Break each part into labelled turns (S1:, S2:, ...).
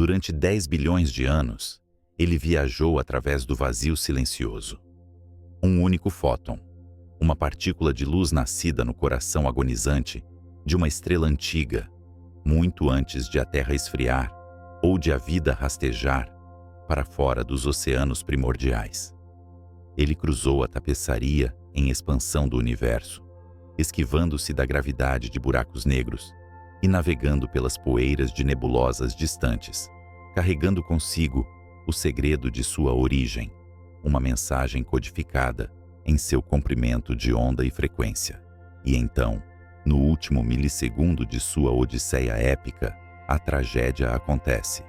S1: Durante 10 bilhões de anos, ele viajou através do vazio silencioso. Um único fóton, uma partícula de luz nascida no coração agonizante de uma estrela antiga, muito antes de a Terra esfriar ou de a vida rastejar para fora dos oceanos primordiais. Ele cruzou a tapeçaria em expansão do universo, esquivando-se da gravidade de buracos negros e navegando pelas poeiras de nebulosas distantes, carregando consigo o segredo de sua origem, uma mensagem codificada em seu comprimento de onda e frequência. E então, no último milissegundo de sua odisseia épica, a tragédia acontece.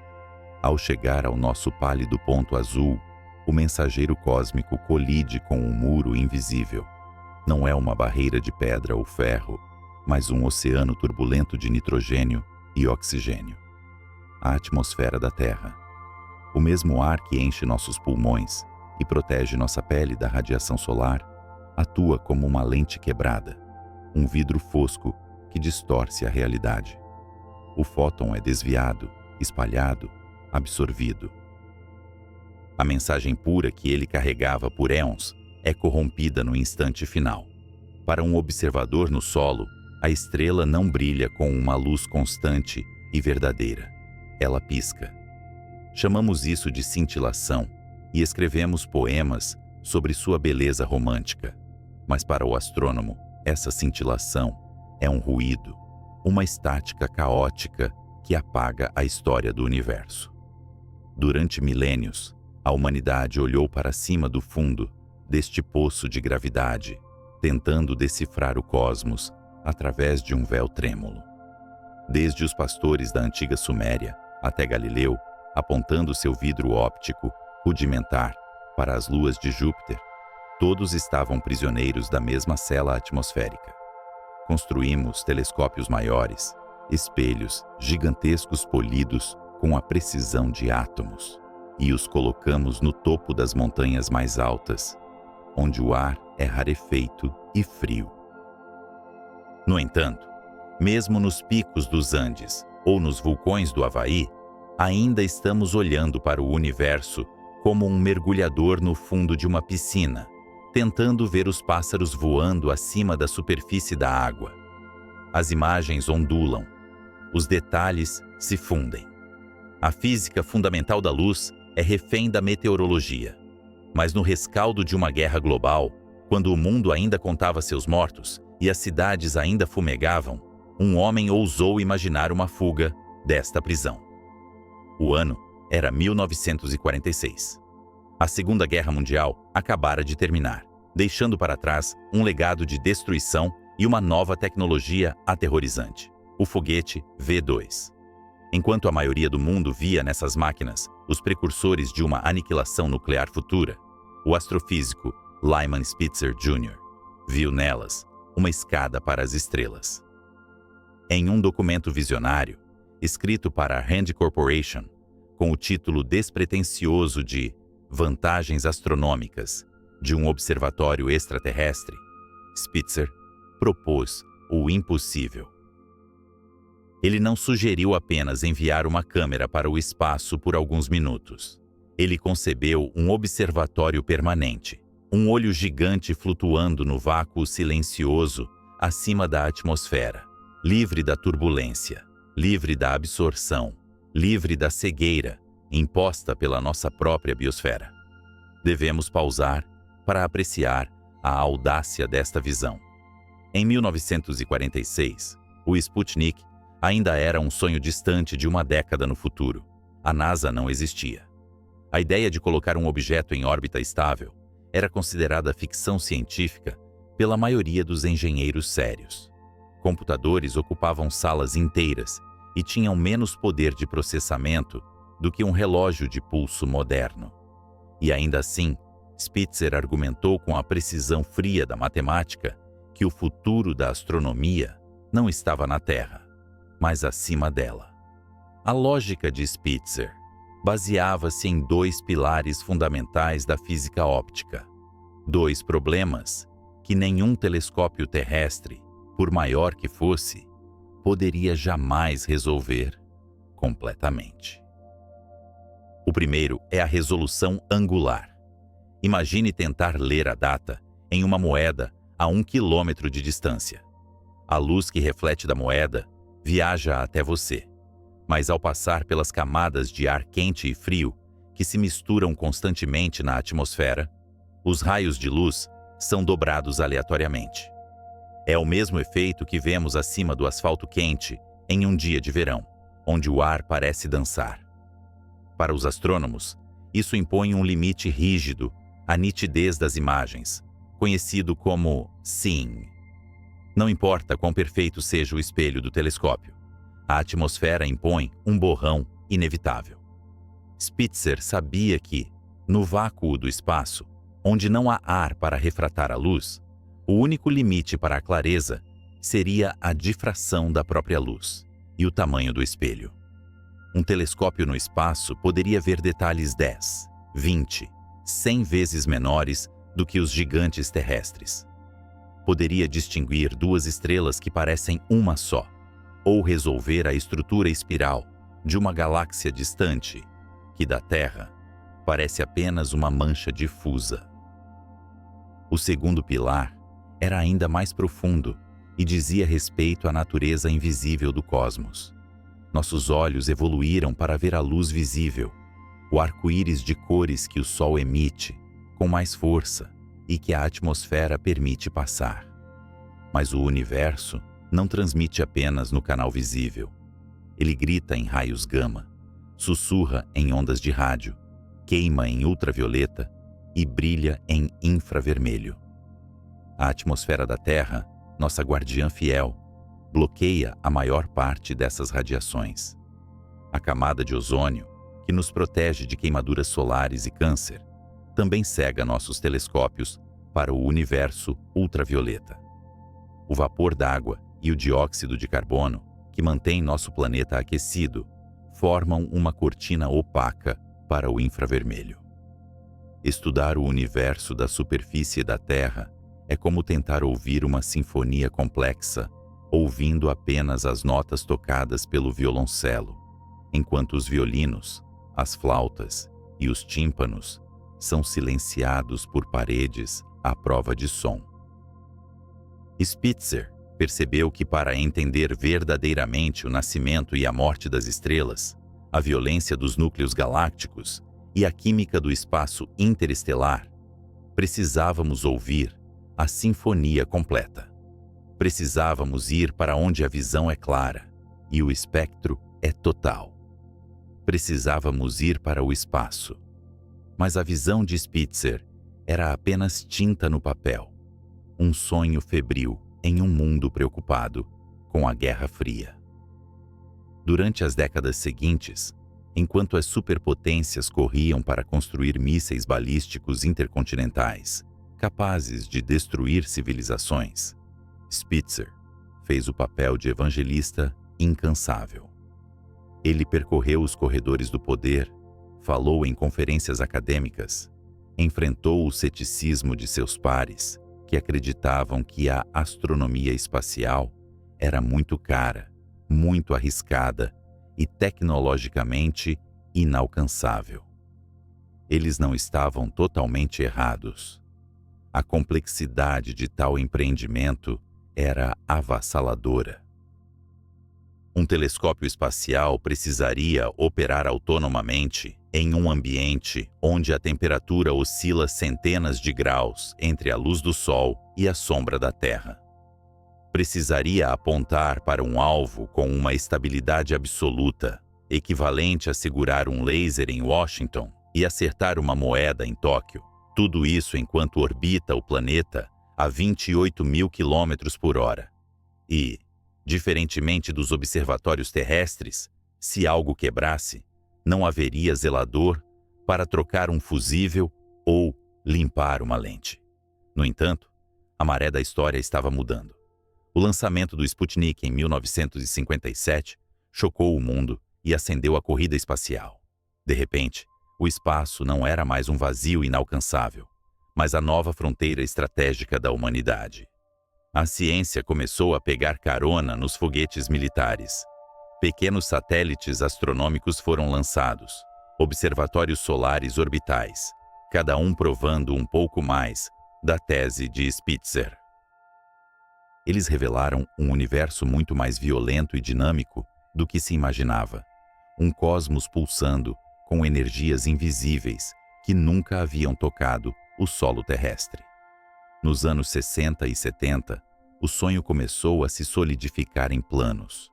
S1: Ao chegar ao nosso pálido ponto azul, o mensageiro cósmico colide com um muro invisível. Não é uma barreira de pedra ou ferro, mas um oceano turbulento de nitrogênio e oxigênio. A atmosfera da Terra. O mesmo ar que enche nossos pulmões e protege nossa pele da radiação solar, atua como uma lente quebrada, um vidro fosco que distorce a realidade. O fóton é desviado, espalhado, absorvido. A mensagem pura que ele carregava por éons é corrompida no instante final. Para um observador no solo, a estrela não brilha com uma luz constante e verdadeira. Ela pisca. Chamamos isso de cintilação e escrevemos poemas sobre sua beleza romântica. Mas para o astrônomo, essa cintilação é um ruído, uma estática caótica que apaga a história do universo. Durante milênios, a humanidade olhou para cima do fundo deste poço de gravidade, tentando decifrar o cosmos através de um véu trêmulo. Desde os pastores da antiga Suméria até Galileu, apontando seu vidro óptico rudimentar para as luas de Júpiter, todos estavam prisioneiros da mesma cela atmosférica. Construímos telescópios maiores, espelhos gigantescos polidos com a precisão de átomos, e os colocamos no topo das montanhas mais altas, onde o ar é rarefeito e frio. No entanto, mesmo nos picos dos Andes ou nos vulcões do Havaí, ainda estamos olhando para o universo como um mergulhador no fundo de uma piscina, tentando ver os pássaros voando acima da superfície da água. As imagens ondulam, os detalhes se fundem. A física fundamental da luz é refém da meteorologia. Mas no rescaldo de uma guerra global, quando o mundo ainda contava seus mortos e as cidades ainda fumegavam, um homem ousou imaginar uma fuga desta prisão. O ano era 1946. A Segunda Guerra Mundial acabara de terminar, deixando para trás um legado de destruição e uma nova tecnologia aterrorizante, o foguete V2. Enquanto a maioria do mundo via nessas máquinas os precursores de uma aniquilação nuclear futura, o astrofísico Lyman Spitzer Jr. viu nelas uma escada para as estrelas. Em um documento visionário, escrito para a Rand Corporation, com o título despretensioso de Vantagens Astronômicas de um Observatório Extraterrestre, Spitzer propôs o impossível. Ele não sugeriu apenas enviar uma câmera para o espaço por alguns minutos. Ele concebeu um observatório permanente, um olho gigante flutuando no vácuo silencioso acima da atmosfera, livre da turbulência, livre da absorção, livre da cegueira imposta pela nossa própria biosfera. Devemos pausar para apreciar a audácia desta visão. Em 1946, o Sputnik ainda era um sonho distante de uma década no futuro. A NASA não existia. A ideia de colocar um objeto em órbita estável era considerada ficção científica pela maioria dos engenheiros sérios. Computadores ocupavam salas inteiras e tinham menos poder de processamento do que um relógio de pulso moderno. E ainda assim, Spitzer argumentou com a precisão fria da matemática que o futuro da astronomia não estava na Terra, mas acima dela. A lógica de Spitzer baseava-se em dois pilares fundamentais da física óptica. Dois problemas que nenhum telescópio terrestre, por maior que fosse, poderia jamais resolver completamente. O primeiro é a resolução angular. Imagine tentar ler a data em uma moeda a 1 quilômetro de distância. A luz que reflete da moeda viaja até você, mas ao passar pelas camadas de ar quente e frio que se misturam constantemente na atmosfera, os raios de luz são dobrados aleatoriamente. É o mesmo efeito que vemos acima do asfalto quente em um dia de verão, onde o ar parece dançar. Para os astrônomos, isso impõe um limite rígido à nitidez das imagens, conhecido como seeing. Não importa quão perfeito seja o espelho do telescópio, a atmosfera impõe um borrão inevitável. Spitzer sabia que, no vácuo do espaço, onde não há ar para refratar a luz, o único limite para a clareza seria a difração da própria luz e o tamanho do espelho. Um telescópio no espaço poderia ver detalhes 10, 20, 100 vezes menores do que os gigantes terrestres. Poderia distinguir duas estrelas que parecem uma só, ou resolver a estrutura espiral de uma galáxia distante, que da Terra parece apenas uma mancha difusa. O segundo pilar era ainda mais profundo e dizia respeito à natureza invisível do cosmos. Nossos olhos evoluíram para ver a luz visível, o arco-íris de cores que o Sol emite, com mais força e que a atmosfera permite passar. Mas o universo não transmite apenas no canal visível. Ele grita em raios gama, sussurra em ondas de rádio, queima em ultravioleta e brilha em infravermelho. A atmosfera da Terra, nossa guardiã fiel, bloqueia a maior parte dessas radiações. A camada de ozônio, que nos protege de queimaduras solares e câncer, também cega nossos telescópios para o universo ultravioleta. O vapor d'água e o dióxido de carbono, que mantém nosso planeta aquecido, formam uma cortina opaca para o infravermelho. Estudar o universo da superfície da Terra é como tentar ouvir uma sinfonia complexa, ouvindo apenas as notas tocadas pelo violoncelo, enquanto os violinos, as flautas e os tímpanos são silenciados por paredes à prova de som. Spitzer percebeu que para entender verdadeiramente o nascimento e a morte das estrelas, a violência dos núcleos galácticos e a química do espaço interestelar, precisávamos ouvir a sinfonia completa. Precisávamos ir para onde a visão é clara e o espectro é total. Precisávamos ir para o espaço. Mas a visão de Spitzer era apenas tinta no papel, um sonho febril em um mundo preocupado com a Guerra Fria. Durante as décadas seguintes, enquanto as superpotências corriam para construir mísseis balísticos intercontinentais, capazes de destruir civilizações, Spitzer fez o papel de evangelista incansável. Ele percorreu os corredores do poder, falou em conferências acadêmicas, enfrentou o ceticismo de seus pares, que acreditavam que a astronomia espacial era muito cara, muito arriscada e tecnologicamente inalcançável. Eles não estavam totalmente errados. A complexidade de tal empreendimento era avassaladora. Um telescópio espacial precisaria operar autonomamente em um ambiente onde a temperatura oscila centenas de graus entre a luz do Sol e a sombra da Terra. Precisaria apontar para um alvo com uma estabilidade absoluta, equivalente a segurar um laser em Washington e acertar uma moeda em Tóquio. Tudo isso enquanto orbita o planeta a 28 mil quilômetros por hora. E, diferentemente dos observatórios terrestres, se algo quebrasse, não haveria zelador para trocar um fusível ou limpar uma lente. No entanto, a maré da história estava mudando. O lançamento do Sputnik em 1957 chocou o mundo e acendeu a corrida espacial. De repente, o espaço não era mais um vazio inalcançável, mas a nova fronteira estratégica da humanidade. A ciência começou a pegar carona nos foguetes militares. Pequenos satélites astronômicos foram lançados, observatórios solares orbitais, cada um provando um pouco mais da tese de Spitzer. Eles revelaram um universo muito mais violento e dinâmico do que se imaginava, um cosmos pulsando com energias invisíveis que nunca haviam tocado o solo terrestre. Nos anos 60 e 70, o sonho começou a se solidificar em planos.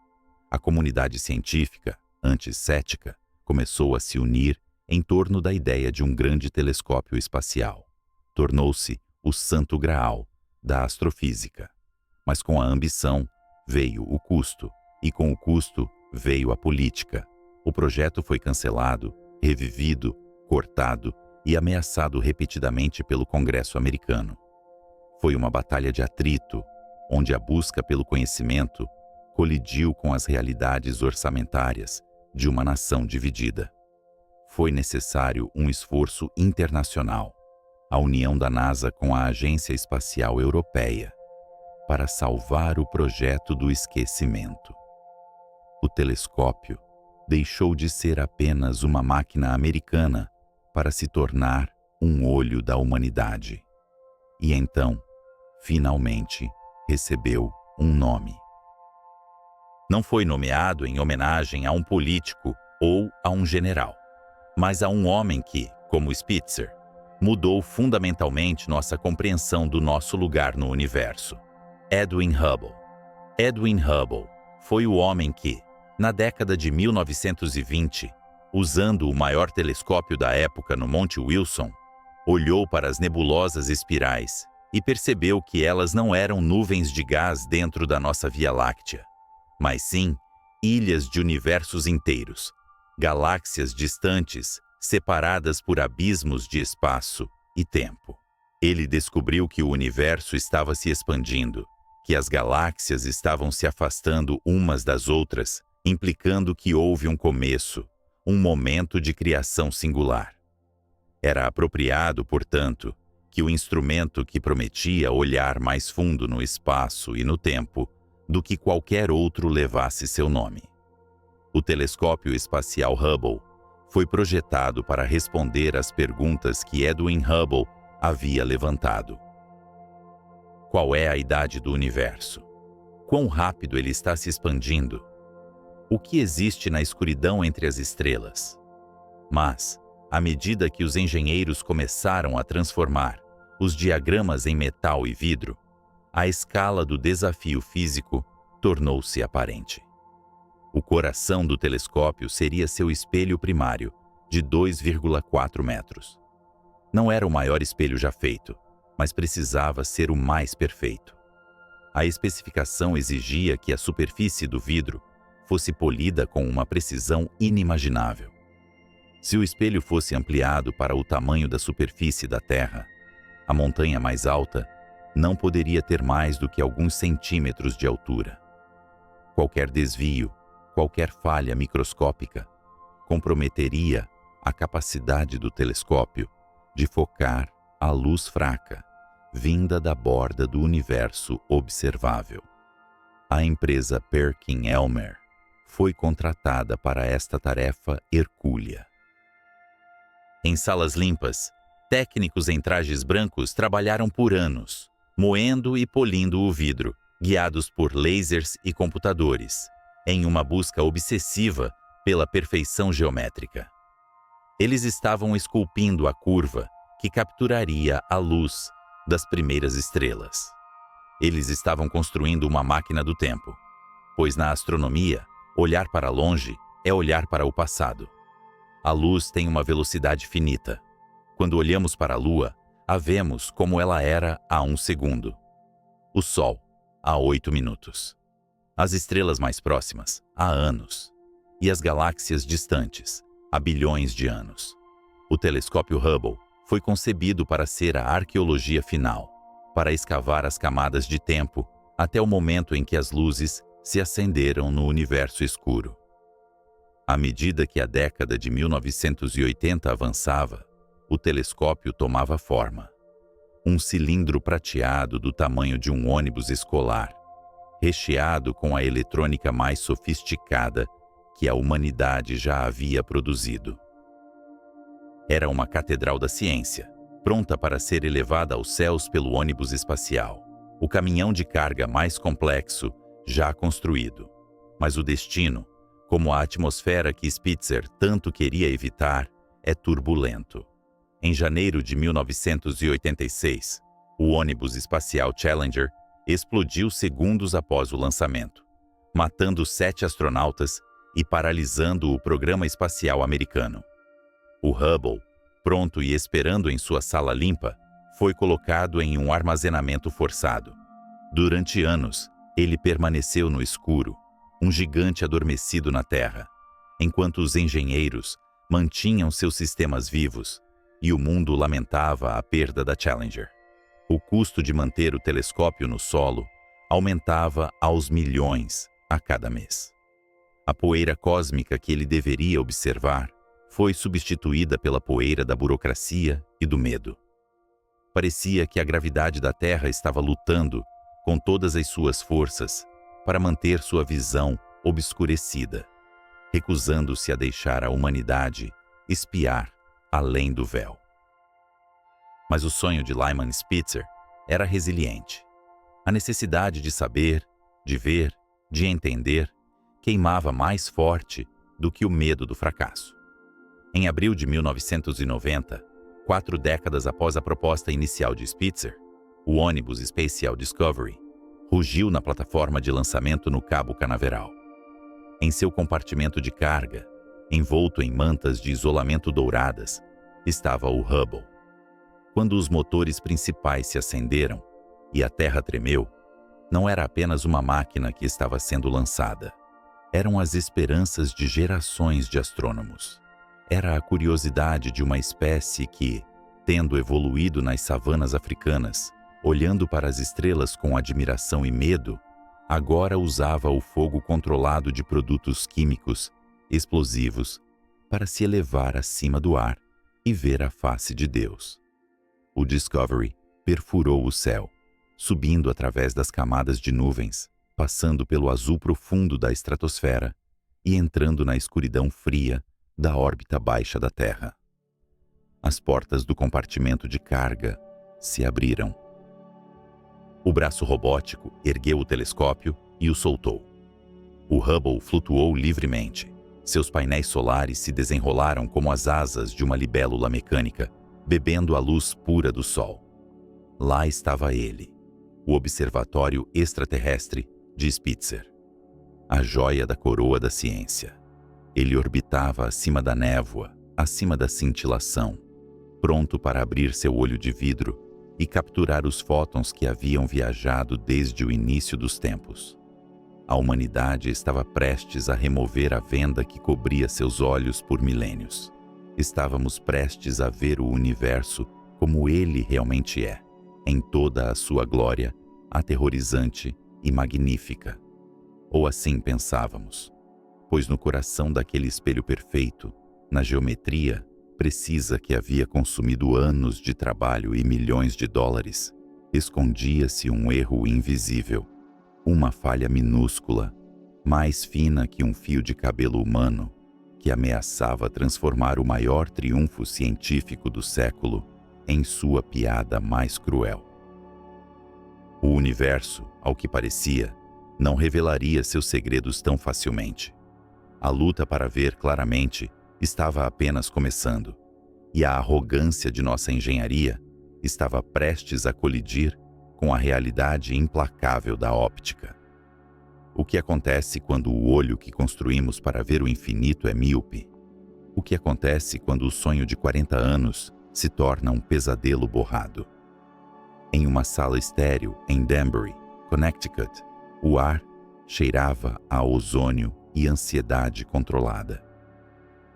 S1: A comunidade científica, antes cética, começou a se unir em torno da ideia de um grande telescópio espacial. Tornou-se o santo graal da astrofísica. Mas com a ambição veio o custo, e com o custo veio a política. O projeto foi cancelado, revivido, cortado e ameaçado repetidamente pelo Congresso americano. Foi uma batalha de atrito, onde a busca pelo conhecimento colidiu com as realidades orçamentárias de uma nação dividida. Foi necessário um esforço internacional, a união da NASA com a Agência Espacial Europeia, para salvar o projeto do esquecimento. O telescópio deixou de ser apenas uma máquina americana para se tornar um olho da humanidade. E então, finalmente, recebeu um nome. Não foi nomeado em homenagem a um político ou a um general, mas a um homem que, como Spitzer, mudou fundamentalmente nossa compreensão do nosso lugar no universo. Edwin Hubble. Edwin Hubble foi o homem que, na década de 1920, usando o maior telescópio da época no Monte Wilson, olhou para as nebulosas espirais e percebeu que elas não eram nuvens de gás dentro da nossa Via Láctea, mas sim ilhas de universos inteiros, galáxias distantes, separadas por abismos de espaço e tempo. Ele descobriu que o universo estava se expandindo, que as galáxias estavam se afastando umas das outras, implicando que houve um começo, um momento de criação singular. Era apropriado, portanto, que o instrumento que prometia olhar mais fundo no espaço e no tempo do que qualquer outro levasse seu nome. O telescópio espacial Hubble foi projetado para responder às perguntas que Edwin Hubble havia levantado. Qual é a idade do universo? Quão rápido ele está se expandindo? O que existe na escuridão entre as estrelas? Mas, à medida que os engenheiros começaram a transformar os diagramas em metal e vidro, a escala do desafio físico tornou-se aparente. O coração do telescópio seria seu espelho primário, de 2,4 metros. Não era o maior espelho já feito, mas precisava ser o mais perfeito. A especificação exigia que a superfície do vidro fosse polida com uma precisão inimaginável. Se o espelho fosse ampliado para o tamanho da superfície da Terra, a montanha mais alta não poderia ter mais do que alguns centímetros de altura. Qualquer desvio, qualquer falha microscópica, comprometeria a capacidade do telescópio de focar a luz fraca, vinda da borda do universo observável. A empresa Perkin-Elmer foi contratada para esta tarefa hercúlea. Em salas limpas, técnicos em trajes brancos trabalharam por anos, moendo e polindo o vidro, guiados por lasers e computadores, em uma busca obsessiva pela perfeição geométrica. Eles estavam esculpindo a curva que capturaria a luz das primeiras estrelas. Eles estavam construindo uma máquina do tempo, pois na astronomia, olhar para longe é olhar para o passado. A luz tem uma velocidade finita. Quando olhamos para a Lua, a vemos como ela era há 1 segundo. O Sol, há 8 minutos. As estrelas mais próximas, há anos. E as galáxias distantes, há bilhões de anos. O telescópio Hubble foi concebido para ser a arqueologia final, para escavar as camadas de tempo até o momento em que as luzes se acenderam no universo escuro. À medida que a década de 1980 avançava, o telescópio tomava forma. Um cilindro prateado do tamanho de um ônibus escolar, recheado com a eletrônica mais sofisticada que a humanidade já havia produzido. Era uma catedral da ciência, pronta para ser elevada aos céus pelo ônibus espacial, o caminhão de carga mais complexo já construído. Mas o destino, como a atmosfera que Spitzer tanto queria evitar, é turbulento. Em janeiro de 1986, o ônibus espacial Challenger explodiu segundos após o lançamento, matando 7 astronautas e paralisando o programa espacial americano. O Hubble, pronto e esperando em sua sala limpa, foi colocado em um armazenamento forçado. Durante anos, ele permaneceu no escuro, um gigante adormecido na Terra, enquanto os engenheiros mantinham seus sistemas vivos e o mundo lamentava a perda da Challenger. O custo de manter o telescópio no solo aumentava aos milhões a cada mês. A poeira cósmica que ele deveria observar foi substituída pela poeira da burocracia e do medo. Parecia que a gravidade da Terra estava lutando com todas as suas forças para manter sua visão obscurecida, recusando-se a deixar a humanidade espiar além do véu. Mas o sonho de Lyman Spitzer era resiliente. A necessidade de saber, de ver, de entender, queimava mais forte do que o medo do fracasso. Em abril de 1990, 4 décadas após a proposta inicial de Spitzer, o ônibus Spacial Discovery rugiu na plataforma de lançamento no Cabo Canaveral. Em seu compartimento de carga, envolto em mantas de isolamento douradas, estava o Hubble. Quando os motores principais se acenderam e a Terra tremeu, não era apenas uma máquina que estava sendo lançada. Eram as esperanças de gerações de astrônomos. Era a curiosidade de uma espécie que, tendo evoluído nas savanas africanas, olhando para as estrelas com admiração e medo, agora usava o fogo controlado de produtos químicos, explosivos, para se elevar acima do ar e ver a face de Deus. O Discovery perfurou o céu, subindo através das camadas de nuvens, passando pelo azul profundo da estratosfera e entrando na escuridão fria da órbita baixa da Terra. As portas do compartimento de carga se abriram. O braço robótico ergueu o telescópio e o soltou. O Hubble flutuou livremente. Seus painéis solares se desenrolaram como as asas de uma libélula mecânica, bebendo a luz pura do Sol. Lá estava ele, o Observatório Extraterrestre de Spitzer, a joia da coroa da ciência. Ele orbitava acima da névoa, acima da cintilação, pronto para abrir seu olho de vidro e capturar os fótons que haviam viajado desde o início dos tempos. A humanidade estava prestes a remover a venda que cobria seus olhos por milênios. Estávamos prestes a ver o universo como ele realmente é, em toda a sua glória, aterrorizante e magnífica. Ou assim pensávamos, pois no coração daquele espelho perfeito, na geometria precisa que havia consumido anos de trabalho e milhões de dólares, escondia-se um erro invisível, uma falha minúscula, mais fina que um fio de cabelo humano, que ameaçava transformar o maior triunfo científico do século em sua piada mais cruel. O universo, ao que parecia, não revelaria seus segredos tão facilmente. A luta para ver claramente estava apenas começando, e a arrogância de nossa engenharia estava prestes a colidir com a realidade implacável da óptica. O que acontece quando o olho que construímos para ver o infinito é míope? O que acontece quando o sonho de 40 anos se torna um pesadelo borrado? Em uma sala estéril em Danbury, Connecticut, o ar cheirava a ozônio e ansiedade controlada.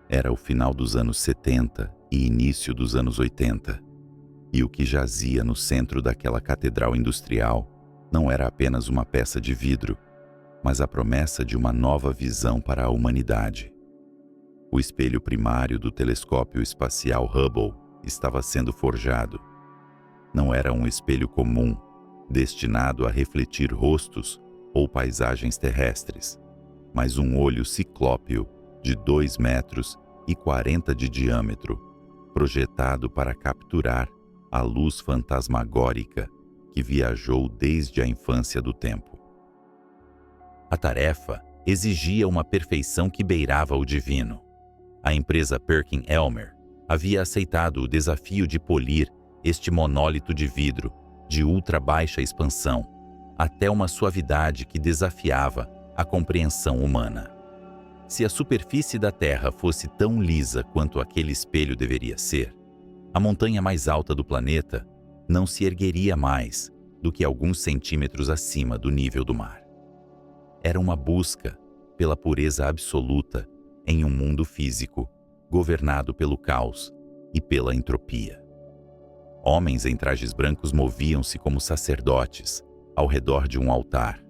S1: Era o final dos anos 70 e início dos anos 80, e o que jazia no centro daquela catedral industrial não era apenas uma peça de vidro, mas a promessa de uma nova visão para a humanidade. O espelho primário do telescópio espacial Hubble estava sendo forjado. Não era um espelho comum, destinado a refletir rostos ou paisagens terrestres, mas um olho ciclópeo de 2,40 metros de diâmetro, projetado para capturar a luz fantasmagórica que viajou desde a infância do tempo. A tarefa exigia uma perfeição que beirava o divino. A empresa Perkin-Elmer havia aceitado o desafio de polir este monólito de vidro de ultra-baixa expansão até uma suavidade que desafiava a compreensão humana. Se a superfície da Terra fosse tão lisa quanto aquele espelho deveria ser, a montanha mais alta do planeta não se ergueria mais do que alguns centímetros acima do nível do mar. Era uma busca pela pureza absoluta em um mundo físico governado pelo caos e pela entropia. Homens em trajes brancos moviam-se como sacerdotes ao redor de um altar,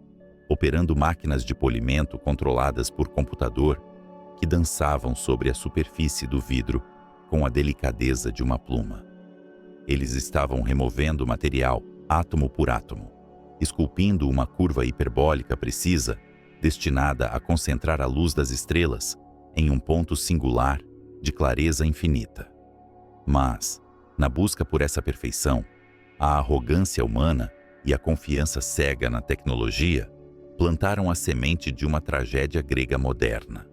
S1: operando máquinas de polimento controladas por computador que dançavam sobre a superfície do vidro com a delicadeza de uma pluma. Eles estavam removendo o material átomo por átomo, esculpindo uma curva hiperbólica precisa destinada a concentrar a luz das estrelas em um ponto singular de clareza infinita. Mas, na busca por essa perfeição, a arrogância humana e a confiança cega na tecnologia plantaram a semente de uma tragédia grega moderna.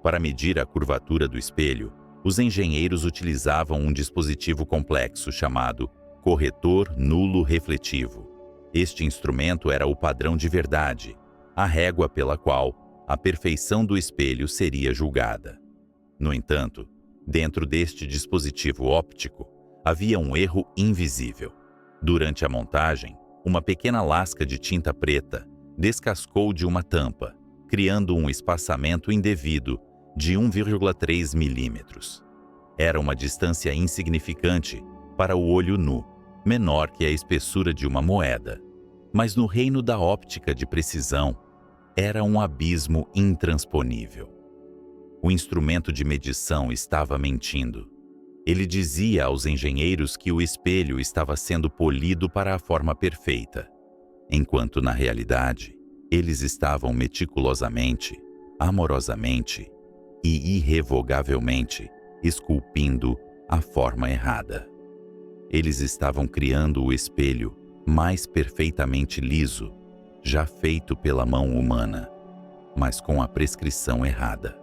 S1: Para medir a curvatura do espelho, os engenheiros utilizavam um dispositivo complexo chamado corretor nulo refletivo. Este instrumento era o padrão de verdade, a régua pela qual a perfeição do espelho seria julgada. No entanto, dentro deste dispositivo óptico, havia um erro invisível. Durante a montagem, uma pequena lasca de tinta preta descascou de uma tampa, criando um espaçamento indevido de 1,3 milímetros. Era uma distância insignificante para o olho nu, menor que a espessura de uma moeda. Mas no reino da óptica de precisão, era um abismo intransponível. O instrumento de medição estava mentindo. Ele dizia aos engenheiros que o espelho estava sendo polido para a forma perfeita, enquanto na realidade, eles estavam meticulosamente, amorosamente e irrevogavelmente esculpindo a forma errada. Eles estavam criando o espelho mais perfeitamente liso, já feito pela mão humana, mas com a prescrição errada.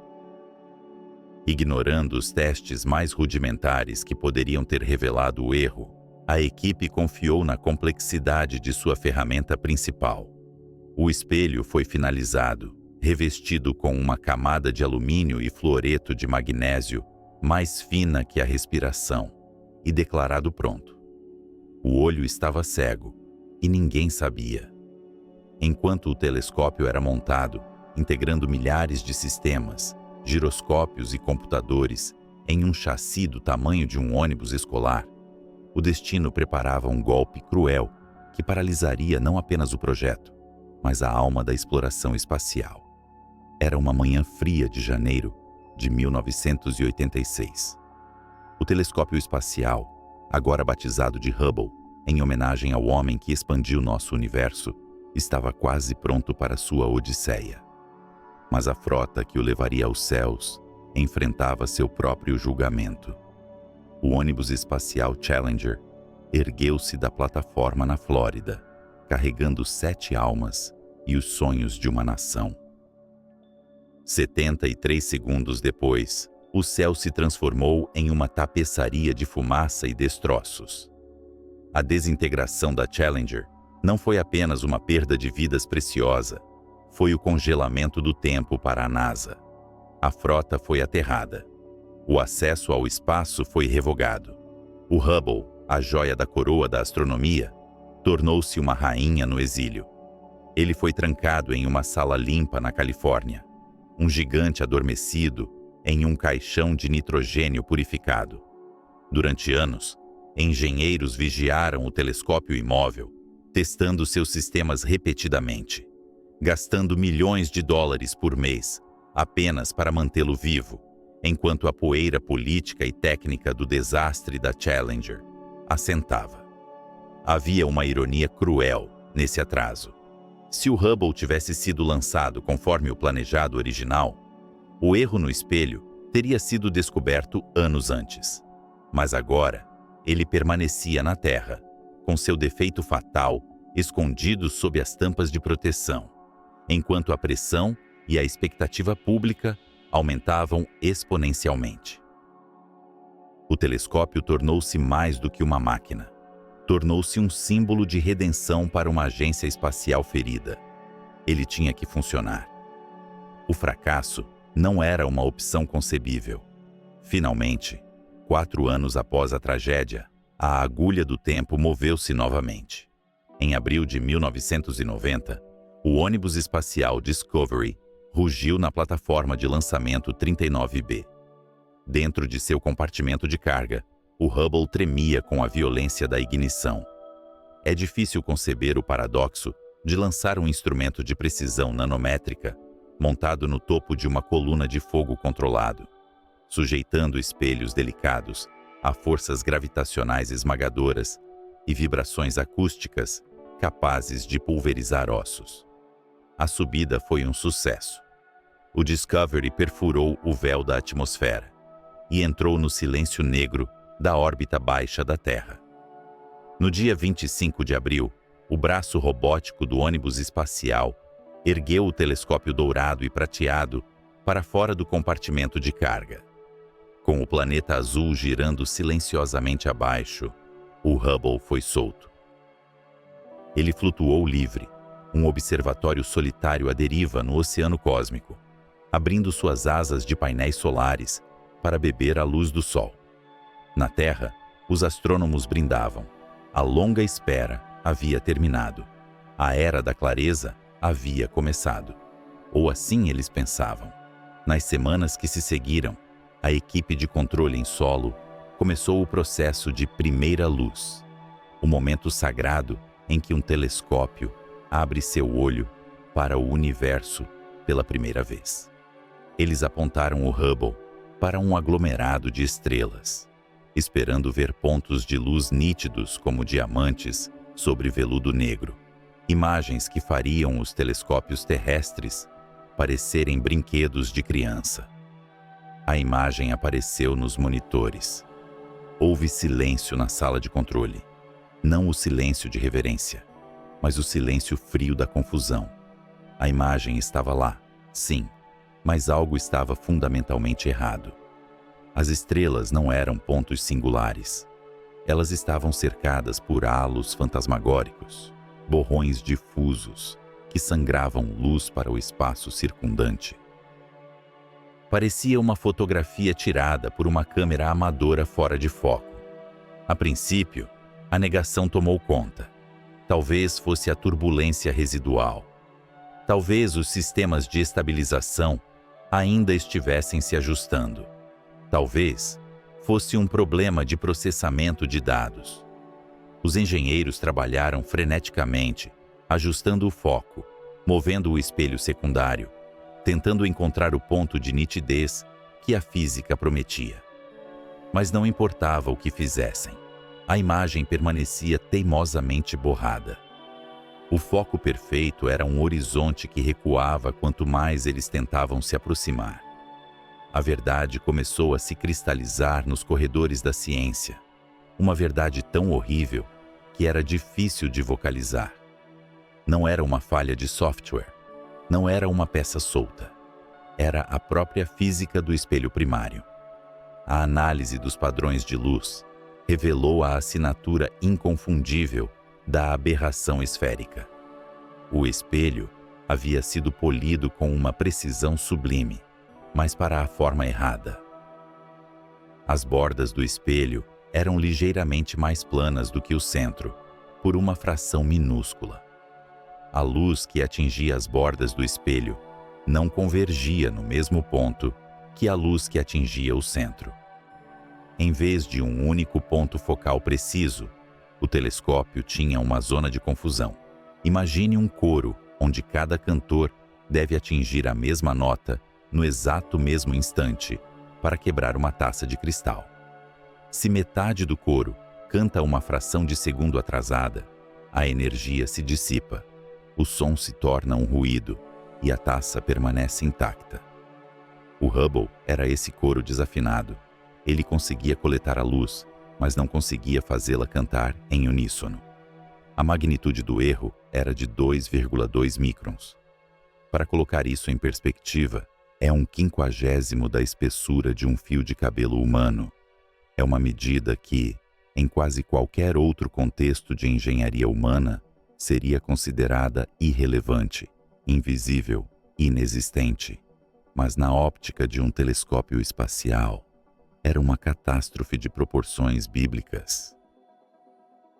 S1: Ignorando os testes mais rudimentares que poderiam ter revelado o erro, a equipe confiou na complexidade de sua ferramenta principal. O espelho foi finalizado, revestido com uma camada de alumínio e fluoreto de magnésio mais fina que a respiração, e declarado pronto. O olho estava cego, e ninguém sabia. Enquanto o telescópio era montado, integrando milhares de sistemas, giroscópios e computadores em um chassi do tamanho de um ônibus escolar, o destino preparava um golpe cruel que paralisaria não apenas o projeto, mas a alma da exploração espacial. Era uma manhã fria de janeiro de 1986. O telescópio espacial, agora batizado de Hubble, em homenagem ao homem que expandiu nosso universo, estava quase pronto para sua odisseia. Mas a frota que o levaria aos céus enfrentava seu próprio julgamento. O ônibus espacial Challenger ergueu-se da plataforma na Flórida, carregando 7 almas e os sonhos de uma nação. 73 segundos depois, o céu se transformou em uma tapeçaria de fumaça e destroços. A desintegração da Challenger não foi apenas uma perda de vidas preciosa, foi o congelamento do tempo para a NASA. A frota foi aterrada. O acesso ao espaço foi revogado. O Hubble, a joia da coroa da astronomia, tornou-se uma rainha no exílio. Ele foi trancado em uma sala limpa na Califórnia, um gigante adormecido em um caixão de nitrogênio purificado. Durante anos, engenheiros vigiaram o telescópio imóvel, testando seus sistemas repetidamente, gastando milhões de dólares por mês apenas para mantê-lo vivo, enquanto a poeira política e técnica do desastre da Challenger assentava. Havia uma ironia cruel nesse atraso. Se o Hubble tivesse sido lançado conforme o planejado original, o erro no espelho teria sido descoberto anos antes. Mas agora, ele permanecia na Terra, com seu defeito fatal escondido sob as tampas de proteção, enquanto a pressão e a expectativa pública aumentavam exponencialmente. O telescópio tornou-se mais do que uma máquina. Tornou-se um símbolo de redenção para uma agência espacial ferida. Ele tinha que funcionar. O fracasso não era uma opção concebível. Finalmente, 4 anos após a tragédia, a agulha do tempo moveu-se novamente. Em abril de 1990, o ônibus espacial Discovery rugiu na plataforma de lançamento 39B. Dentro de seu compartimento de carga, o Hubble tremia com a violência da ignição. É difícil conceber o paradoxo de lançar um instrumento de precisão nanométrica montado no topo de uma coluna de fogo controlado, sujeitando espelhos delicados a forças gravitacionais esmagadoras e vibrações acústicas capazes de pulverizar ossos. A subida foi um sucesso. O Discovery perfurou o véu da atmosfera e entrou no silêncio negro da órbita baixa da Terra. No dia 25 de abril, o braço robótico do ônibus espacial ergueu o telescópio dourado e prateado para fora do compartimento de carga. Com o planeta azul girando silenciosamente abaixo, o Hubble foi solto. Ele flutuou livre, um observatório solitário à deriva no oceano cósmico, abrindo suas asas de painéis solares para beber a luz do Sol. Na Terra, os astrônomos brindavam. A longa espera havia terminado. A era da clareza havia começado. Ou assim eles pensavam. Nas semanas que se seguiram, a equipe de controle em solo começou o processo de primeira luz, o momento sagrado em que um telescópio abre seu olho para o universo pela primeira vez. Eles apontaram o Hubble para um aglomerado de estrelas, esperando ver pontos de luz nítidos como diamantes sobre veludo negro, imagens que fariam os telescópios terrestres parecerem brinquedos de criança. A imagem apareceu nos monitores. Houve silêncio na sala de controle. Não o silêncio de reverência, mas o silêncio frio da confusão. A imagem estava lá, sim, mas algo estava fundamentalmente errado. As estrelas não eram pontos singulares. Elas estavam cercadas por halos fantasmagóricos, borrões difusos que sangravam luz para o espaço circundante. Parecia uma fotografia tirada por uma câmera amadora fora de foco. A princípio, a negação tomou conta. Talvez fosse a turbulência residual. Talvez os sistemas de estabilização ainda estivessem se ajustando. Talvez fosse um problema de processamento de dados. Os engenheiros trabalharam freneticamente, ajustando o foco, movendo o espelho secundário, tentando encontrar o ponto de nitidez que a física prometia. Mas não importava o que fizessem, a imagem permanecia teimosamente borrada. O foco perfeito era um horizonte que recuava quanto mais eles tentavam se aproximar. A verdade começou a se cristalizar nos corredores da ciência, uma verdade tão horrível que era difícil de vocalizar. Não era uma falha de software, não era uma peça solta. Era a própria física do espelho primário. A análise dos padrões de luz revelou a assinatura inconfundível da aberração esférica. O espelho havia sido polido com uma precisão sublime, mas para a forma errada. As bordas do espelho eram ligeiramente mais planas do que o centro, por uma fração minúscula. A luz que atingia as bordas do espelho não convergia no mesmo ponto que a luz que atingia o centro. Em vez de um único ponto focal preciso, o telescópio tinha uma zona de confusão. Imagine um coro onde cada cantor deve atingir a mesma nota no exato mesmo instante para quebrar uma taça de cristal. Se metade do coro canta uma fração de segundo atrasada, a energia se dissipa, o som se torna um ruído e a taça permanece intacta. O Hubble era esse coro desafinado. Ele conseguia coletar a luz, mas não conseguia fazê-la cantar em uníssono. A magnitude do erro era de 2,2 microns. Para colocar isso em perspectiva, é 1/50 da espessura de um fio de cabelo humano. É uma medida que, em quase qualquer outro contexto de engenharia humana, seria considerada irrelevante, invisível, inexistente. Mas na óptica de um telescópio espacial, era uma catástrofe de proporções bíblicas.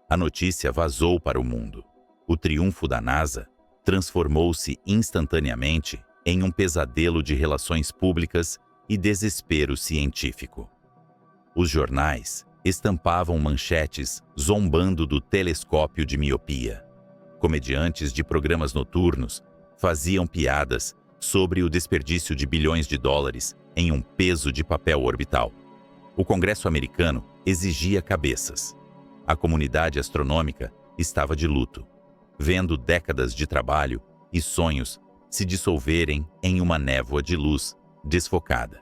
S1: A notícia vazou para o mundo. O triunfo da NASA transformou-se instantaneamente em um pesadelo de relações públicas e desespero científico. Os jornais estampavam manchetes zombando do telescópio de miopia. Comediantes de programas noturnos faziam piadas sobre o desperdício de bilhões de dólares em um peso de papel orbital. O Congresso americano exigia cabeças. A comunidade astronômica estava de luto, vendo décadas de trabalho e sonhos se dissolverem em uma névoa de luz desfocada.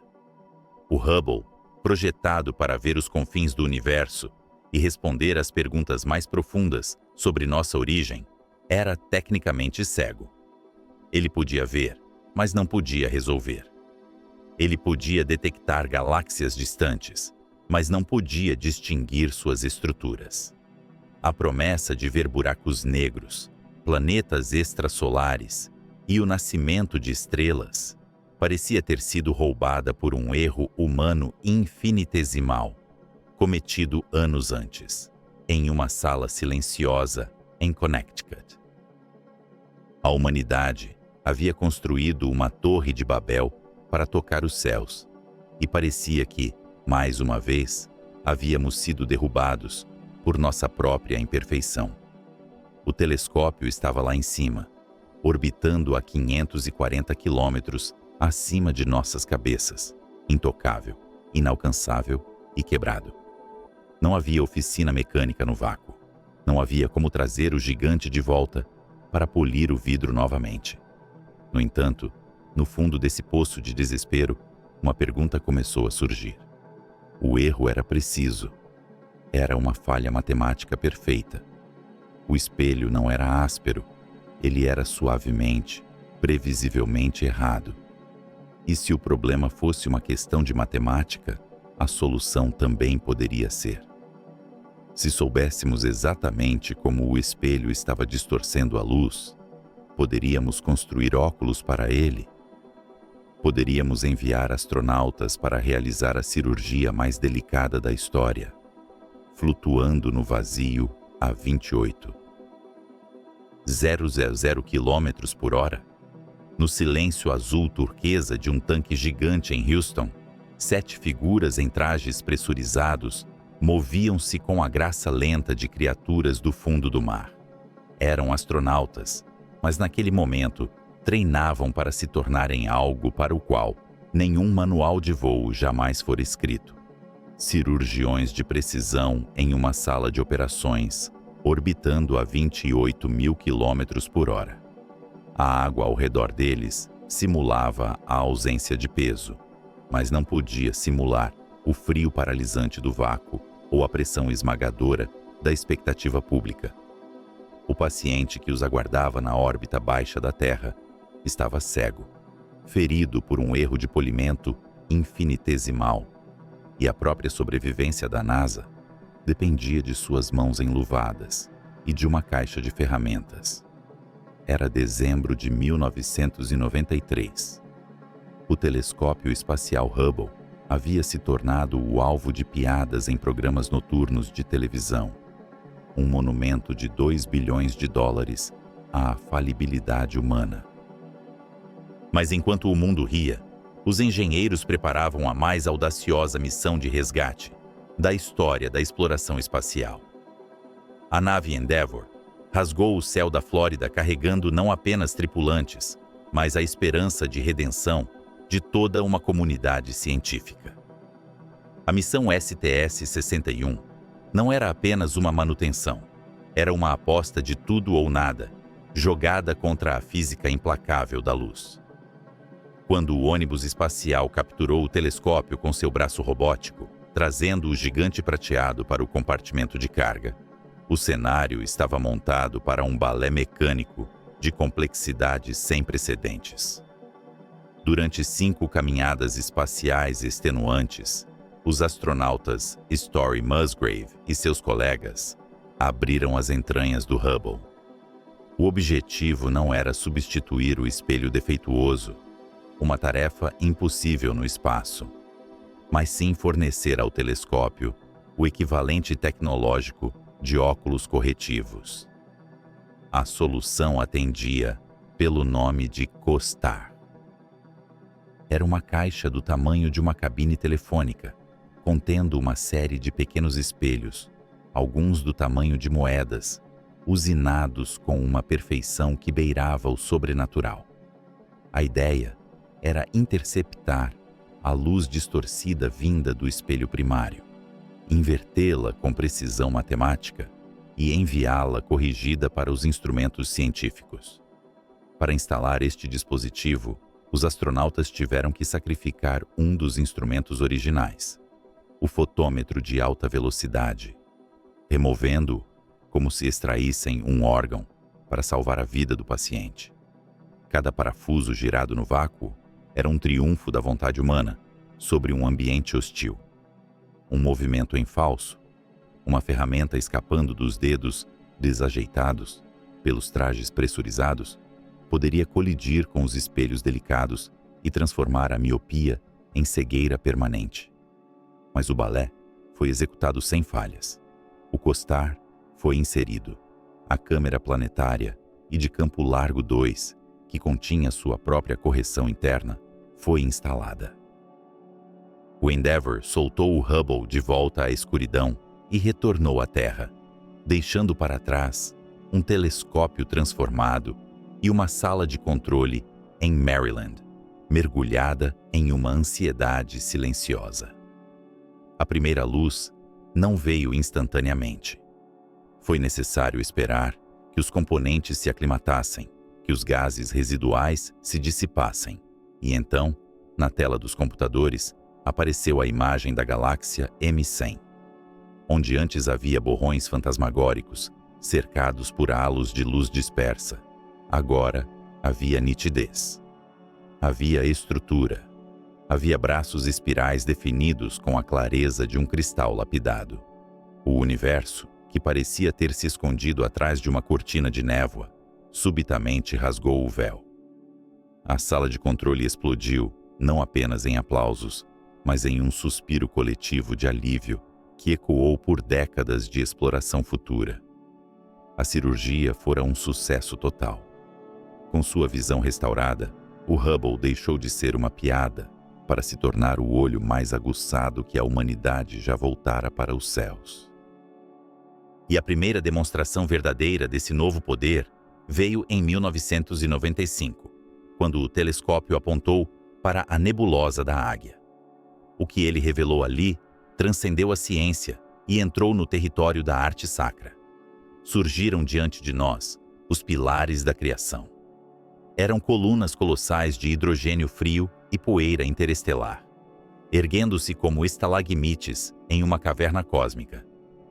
S1: O Hubble, projetado para ver os confins do universo e responder às perguntas mais profundas sobre nossa origem, era tecnicamente cego. Ele podia ver, mas não podia resolver. Ele podia detectar galáxias distantes, mas não podia distinguir suas estruturas. A promessa de ver buracos negros, planetas extrasolares e o nascimento de estrelas parecia ter sido roubada por um erro humano infinitesimal, cometido anos antes, em uma sala silenciosa em Connecticut. A humanidade havia construído uma torre de Babel para tocar os céus, e parecia que, mais uma vez, havíamos sido derrubados por nossa própria imperfeição. O telescópio estava lá em cima, orbitando a 540 quilômetros acima de nossas cabeças, intocável, inalcançável e quebrado. Não havia oficina mecânica no vácuo. Não havia como trazer o gigante de volta para polir o vidro novamente. No entanto, no fundo desse poço de desespero, uma pergunta começou a surgir. O erro era preciso. Era uma falha matemática perfeita. O espelho não era áspero. Ele era suavemente, previsivelmente errado. E se o problema fosse uma questão de matemática, a solução também poderia ser. Se soubéssemos exatamente como o espelho estava distorcendo a luz, poderíamos construir óculos para ele. Poderíamos enviar astronautas para realizar a cirurgia mais delicada da história, flutuando no vazio a 28,000 km por hora. No silêncio azul turquesa de um tanque gigante em Houston, 7 figuras em trajes pressurizados moviam-se com a graça lenta de criaturas do fundo do mar. Eram astronautas, mas naquele momento treinavam para se tornarem algo para o qual nenhum manual de voo jamais fora escrito. Cirurgiões de precisão em uma sala de operações, orbitando a 28.000 km por hora. A água ao redor deles simulava a ausência de peso, mas não podia simular o frio paralisante do vácuo ou a pressão esmagadora da expectativa pública. O paciente que os aguardava na órbita baixa da Terra estava cego, ferido por um erro de polimento infinitesimal, e a própria sobrevivência da NASA dependia de suas mãos enluvadas e de uma caixa de ferramentas. Era dezembro de 1993. O telescópio espacial Hubble havia se tornado o alvo de piadas em programas noturnos de televisão, um monumento de 2 bilhões de dólares à falibilidade humana. Mas enquanto o mundo ria, os engenheiros preparavam a mais audaciosa missão de resgate da história da exploração espacial. A nave Endeavour rasgou o céu da Flórida carregando não apenas tripulantes, mas a esperança de redenção de toda uma comunidade científica. A missão STS-61 não era apenas uma manutenção, era uma aposta de tudo ou nada, jogada contra a física implacável da luz. Quando o ônibus espacial capturou o telescópio com seu braço robótico, trazendo o gigante prateado para o compartimento de carga, o cenário estava montado para um balé mecânico de complexidade sem precedentes. Durante 5 caminhadas espaciais extenuantes, os astronautas Story Musgrave e seus colegas abriram as entranhas do Hubble. O objetivo não era substituir o espelho defeituoso, uma tarefa impossível no espaço, mas sim fornecer ao telescópio o equivalente tecnológico de óculos corretivos. A solução atendia pelo nome de COSTAR. Era uma caixa do tamanho de uma cabine telefônica, contendo uma série de pequenos espelhos, alguns do tamanho de moedas, usinados com uma perfeição que beirava o sobrenatural. A ideia era interceptar a luz distorcida vinda do espelho primário, invertê-la com precisão matemática e enviá-la corrigida para os instrumentos científicos. Para instalar este dispositivo, os astronautas tiveram que sacrificar um dos instrumentos originais, o fotômetro de alta velocidade, removendo-o como se extraíssem um órgão para salvar a vida do paciente. Cada parafuso girado no vácuo era um triunfo da vontade humana sobre um ambiente hostil. Um movimento em falso, uma ferramenta escapando dos dedos desajeitados pelos trajes pressurizados, poderia colidir com os espelhos delicados e transformar a miopia em cegueira permanente. Mas o balé foi executado sem falhas. O COSTAR foi inserido. A câmera planetária e de campo largo 2, que continha sua própria correção interna, foi instalada. O Endeavour soltou o Hubble de volta à escuridão e retornou à Terra, deixando para trás um telescópio transformado e uma sala de controle em Maryland, mergulhada em uma ansiedade silenciosa. A primeira luz não veio instantaneamente. Foi necessário esperar que os componentes se aclimatassem, que os gases residuais se dissipassem, e então, na tela dos computadores, apareceu a imagem da galáxia M100. Onde antes havia borrões fantasmagóricos, cercados por halos de luz dispersa, agora havia nitidez. Havia estrutura. Havia braços espirais definidos com a clareza de um cristal lapidado. O universo, que parecia ter se escondido atrás de uma cortina de névoa, subitamente rasgou o véu. A sala de controle explodiu, não apenas em aplausos, mas em um suspiro coletivo de alívio que ecoou por décadas de exploração futura. A cirurgia fora um sucesso total. Com sua visão restaurada, o Hubble deixou de ser uma piada para se tornar o olho mais aguçado que a humanidade já voltara para os céus. E a primeira demonstração verdadeira desse novo poder veio em 1995, quando o telescópio apontou para a nebulosa da Águia. O que ele revelou ali transcendeu a ciência e entrou no território da arte sacra. Surgiram diante de nós os pilares da criação. Eram colunas colossais de hidrogênio frio e poeira interestelar, erguendo-se como estalagmites em uma caverna cósmica,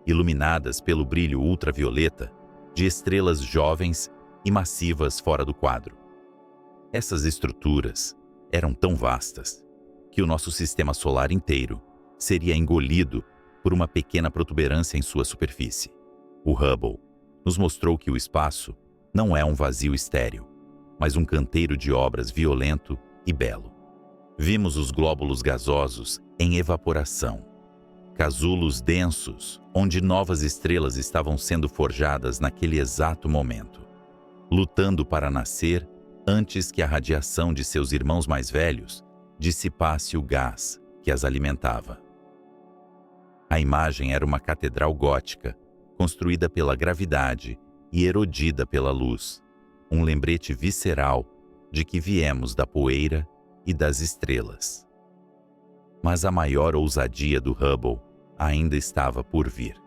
S1: iluminadas pelo brilho ultravioleta de estrelas jovens e massivas fora do quadro. Essas estruturas eram tão vastas que o nosso sistema solar inteiro seria engolido por uma pequena protuberância em sua superfície. O Hubble nos mostrou que o espaço não é um vazio estéril, mas um canteiro de obras violento e belo. Vimos os glóbulos gasosos em evaporação, casulos densos onde novas estrelas estavam sendo forjadas naquele exato momento, lutando para nascer antes que a radiação de seus irmãos mais velhos dissipasse o gás que as alimentava. A imagem era uma catedral gótica, construída pela gravidade e erodida pela luz, um lembrete visceral de que viemos da poeira e das estrelas. Mas a maior ousadia do Hubble ainda estava por vir.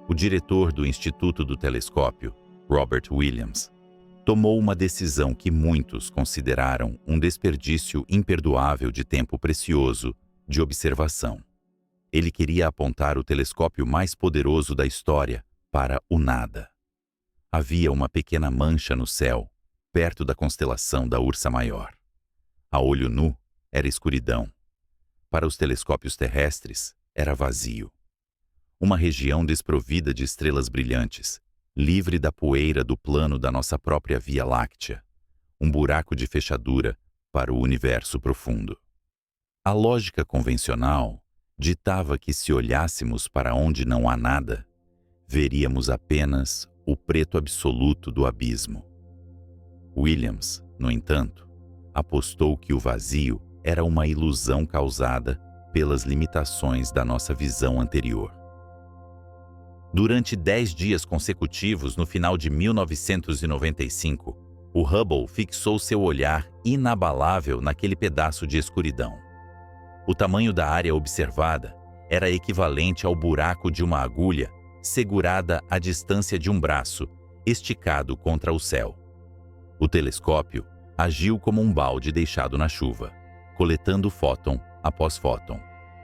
S1: O diretor do Instituto do Telescópio, Robert Williams, tomou uma decisão que muitos consideraram um desperdício imperdoável de tempo precioso de observação. Ele queria apontar o telescópio mais poderoso da história para o nada. Havia uma pequena mancha no céu, perto da constelação da Ursa Maior. A olho nu, era escuridão. Para os telescópios terrestres, era vazio. Uma região desprovida de estrelas brilhantes, livre da poeira do plano da nossa própria Via Láctea. Um buraco de fechadura para o universo profundo. A lógica convencional ditava que se olhássemos para onde não há nada, veríamos apenas o preto absoluto do abismo. Williams, no entanto, apostou que o vazio era uma ilusão causada pelas limitações da nossa visão anterior. Durante 10 dias consecutivos, no final de 1995, o Hubble fixou seu olhar inabalável naquele pedaço de escuridão. O tamanho da área observada era equivalente ao buraco de uma agulha segurada à distância de um braço, esticado contra o céu. O telescópio agiu como um balde deixado na chuva, coletando fóton após fóton,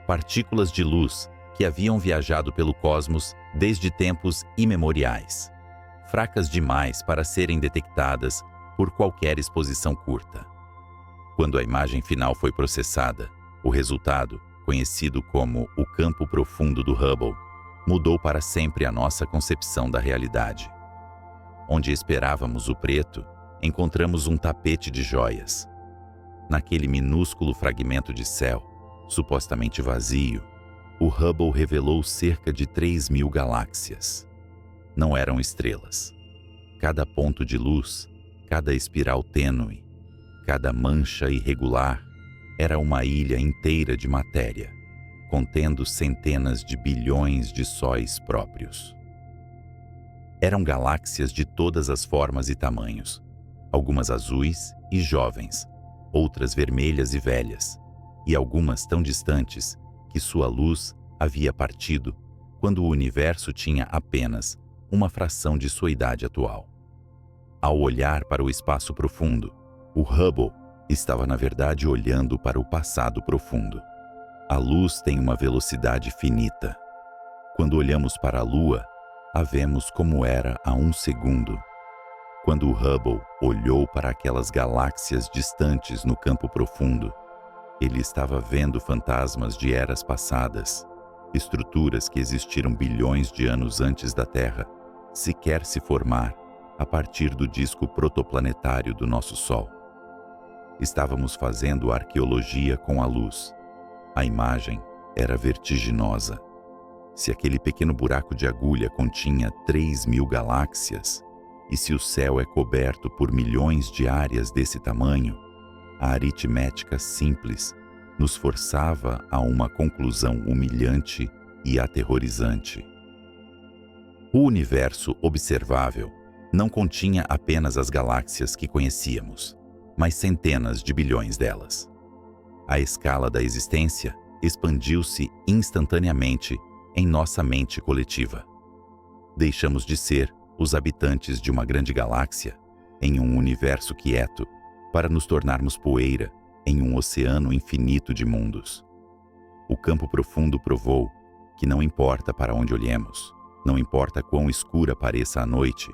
S1: partículas de luz que haviam viajado pelo cosmos desde tempos imemoriais, fracas demais para serem detectadas por qualquer exposição curta. Quando a imagem final foi processada, o resultado, conhecido como o campo profundo do Hubble, mudou para sempre a nossa concepção da realidade. Onde esperávamos o preto, encontramos um tapete de joias. Naquele minúsculo fragmento de céu, supostamente vazio, o Hubble revelou cerca de 3.000 galáxias. Não eram estrelas. Cada ponto de luz, cada espiral tênue, cada mancha irregular, era uma ilha inteira de matéria, contendo centenas de bilhões de sóis próprios. Eram galáxias de todas as formas e tamanhos, algumas azuis e jovens, outras vermelhas e velhas, e algumas tão distantes que sua luz havia partido quando o universo tinha apenas uma fração de sua idade atual. Ao olhar para o espaço profundo, o Hubble estava na verdade olhando para o passado profundo. A luz tem uma velocidade finita. Quando olhamos para a Lua, a vemos como era há um segundo. Quando o Hubble olhou para aquelas galáxias distantes no campo profundo, ele estava vendo fantasmas de eras passadas, estruturas que existiram bilhões de anos antes da Terra sequer se formar a partir do disco protoplanetário do nosso Sol. Estávamos fazendo arqueologia com a luz. A imagem era vertiginosa. Se aquele pequeno buraco de agulha continha 3.000 galáxias, e se o céu é coberto por milhões de áreas desse tamanho, a aritmética simples nos forçava a uma conclusão humilhante e aterrorizante. O universo observável não continha apenas as galáxias que conhecíamos, mas centenas de bilhões delas. A escala da existência expandiu-se instantaneamente em nossa mente coletiva. Deixamos de ser os habitantes de uma grande galáxia em um universo quieto para nos tornarmos poeira em um oceano infinito de mundos. O campo profundo provou que não importa para onde olhemos, não importa quão escura pareça a noite,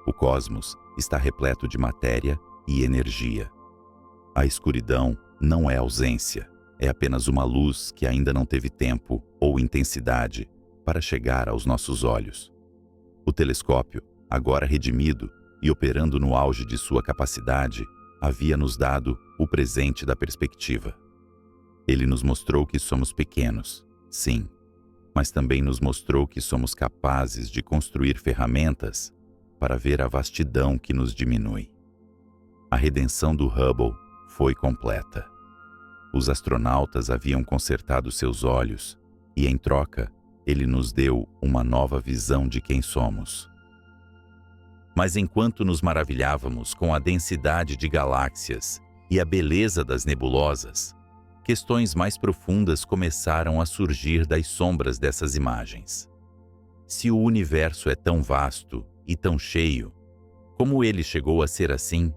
S1: o cosmos está repleto de matéria e energia. A escuridão não é ausência, é apenas uma luz que ainda não teve tempo ou intensidade para chegar aos nossos olhos. O telescópio, agora redimido e operando no auge de sua capacidade, havia nos dado o presente da perspectiva. Ele nos mostrou que somos pequenos, sim, mas também nos mostrou que somos capazes de construir ferramentas para ver a vastidão que nos diminui. A redenção do Hubble foi completa. Os astronautas haviam consertado seus olhos e, em troca, ele nos deu uma nova visão de quem somos. Mas enquanto nos maravilhávamos com a densidade de galáxias e a beleza das nebulosas, questões mais profundas começaram a surgir das sombras dessas imagens. Se o universo é tão vasto e tão cheio, Como ele chegou a ser assim?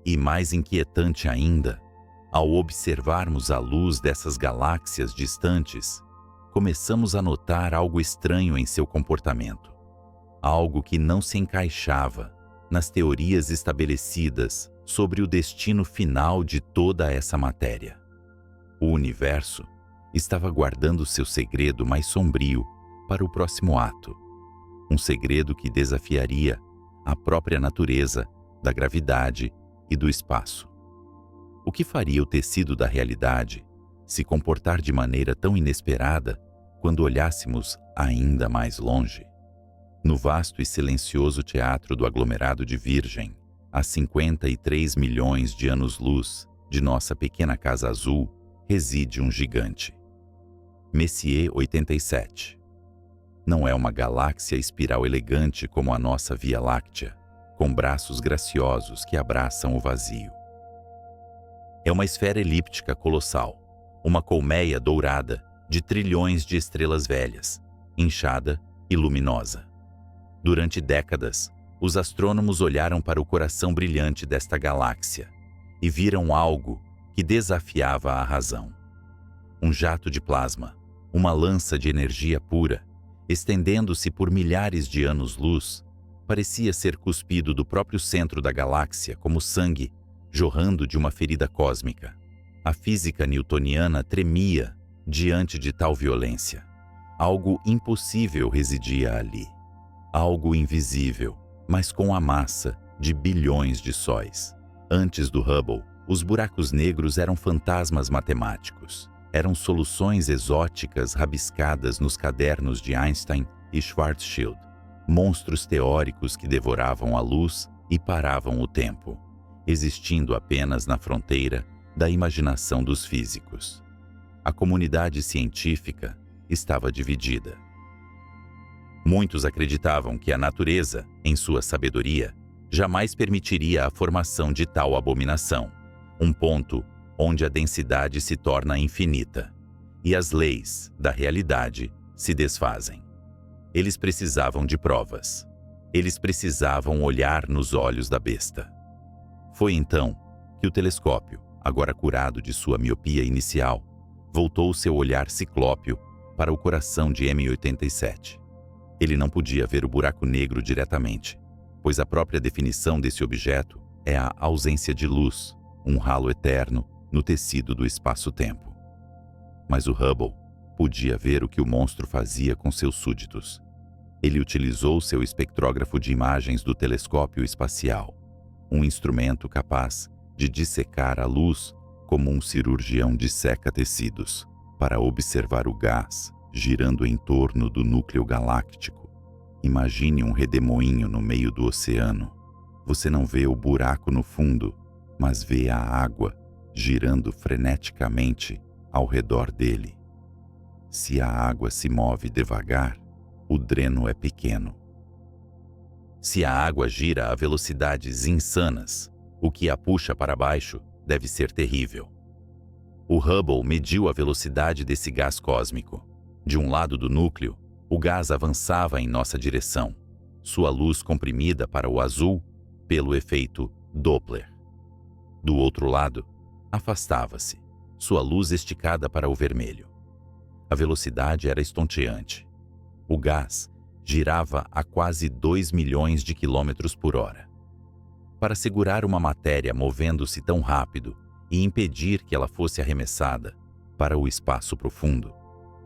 S1: E mais inquietante ainda, ao observarmos a luz dessas galáxias distantes, começamos a notar algo estranho em seu comportamento. Algo que não se encaixava nas teorias estabelecidas sobre o destino final de toda essa matéria. O universo estava guardando seu segredo mais sombrio para o próximo ato. Um segredo que desafiaria a própria natureza da gravidade e do espaço. O que faria o tecido da realidade se comportar de maneira tão inesperada quando olhássemos ainda mais longe? No vasto e silencioso teatro do aglomerado de Virgem, a 53 milhões de anos-luz de nossa pequena casa azul, reside um gigante. Messier 87. Não é uma galáxia espiral elegante como a nossa Via Láctea, com braços graciosos que abraçam o vazio. É uma esfera elíptica colossal, uma colmeia dourada de trilhões de estrelas velhas, inchada e luminosa. Durante décadas, os astrônomos olharam para o coração brilhante desta galáxia e viram algo que desafiava a razão. Um jato de plasma, uma lança de energia pura, estendendo-se por milhares de anos-luz, parecia ser cuspido do próprio centro da galáxia como sangue jorrando de uma ferida cósmica. A física newtoniana tremia diante de tal violência. Algo impossível residia ali. Algo invisível, mas com a massa de bilhões de sóis. Antes do Hubble, os buracos negros eram fantasmas matemáticos. Eram soluções exóticas rabiscadas nos cadernos de Einstein e Schwarzschild. Monstros teóricos que devoravam a luz e paravam o tempo, existindo apenas na fronteira da imaginação dos físicos. A comunidade científica estava dividida. Muitos acreditavam que a natureza, em sua sabedoria, jamais permitiria a formação de tal abominação, um ponto onde a densidade se torna infinita e as leis da realidade se desfazem. Eles precisavam de provas. Eles precisavam olhar nos olhos da besta. Foi então que o telescópio, agora curado de sua miopia inicial, voltou seu olhar ciclópeo para o coração de M87. Ele não podia ver o buraco negro diretamente, pois a própria definição desse objeto é a ausência de luz, um ralo eterno no tecido do espaço-tempo. Mas o Hubble podia ver o que o monstro fazia com seus súditos. Ele utilizou seu espectrógrafo de imagens do telescópio espacial, um instrumento capaz de dissecar a luz como um cirurgião disseca tecidos, para observar o gás girando em torno do núcleo galáctico. Imagine um redemoinho no meio do oceano. Você não vê o buraco no fundo, mas vê a água girando freneticamente ao redor dele. Se a água se move devagar, o dreno é pequeno. Se a água gira a velocidades insanas, o que a puxa para baixo deve ser terrível. O Hubble mediu a velocidade desse gás cósmico. De um lado do núcleo, o gás avançava em nossa direção, sua luz comprimida para o azul pelo efeito Doppler. Do outro lado, afastava-se, sua luz esticada para o vermelho. A velocidade era estonteante. O gás girava a quase 2 milhões de quilômetros por hora. Para segurar uma matéria movendo-se tão rápido e impedir que ela fosse arremessada para o espaço profundo,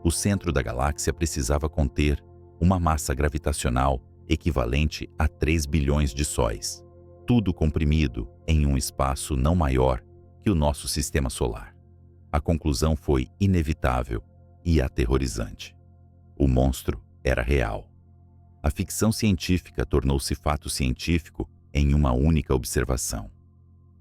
S1: o centro da galáxia precisava conter uma massa gravitacional equivalente a 3 bilhões de sóis, tudo comprimido em um espaço não maior que o nosso sistema solar. A conclusão foi inevitável e aterrorizante. O monstro era real. A ficção científica tornou-se fato científico em uma única observação.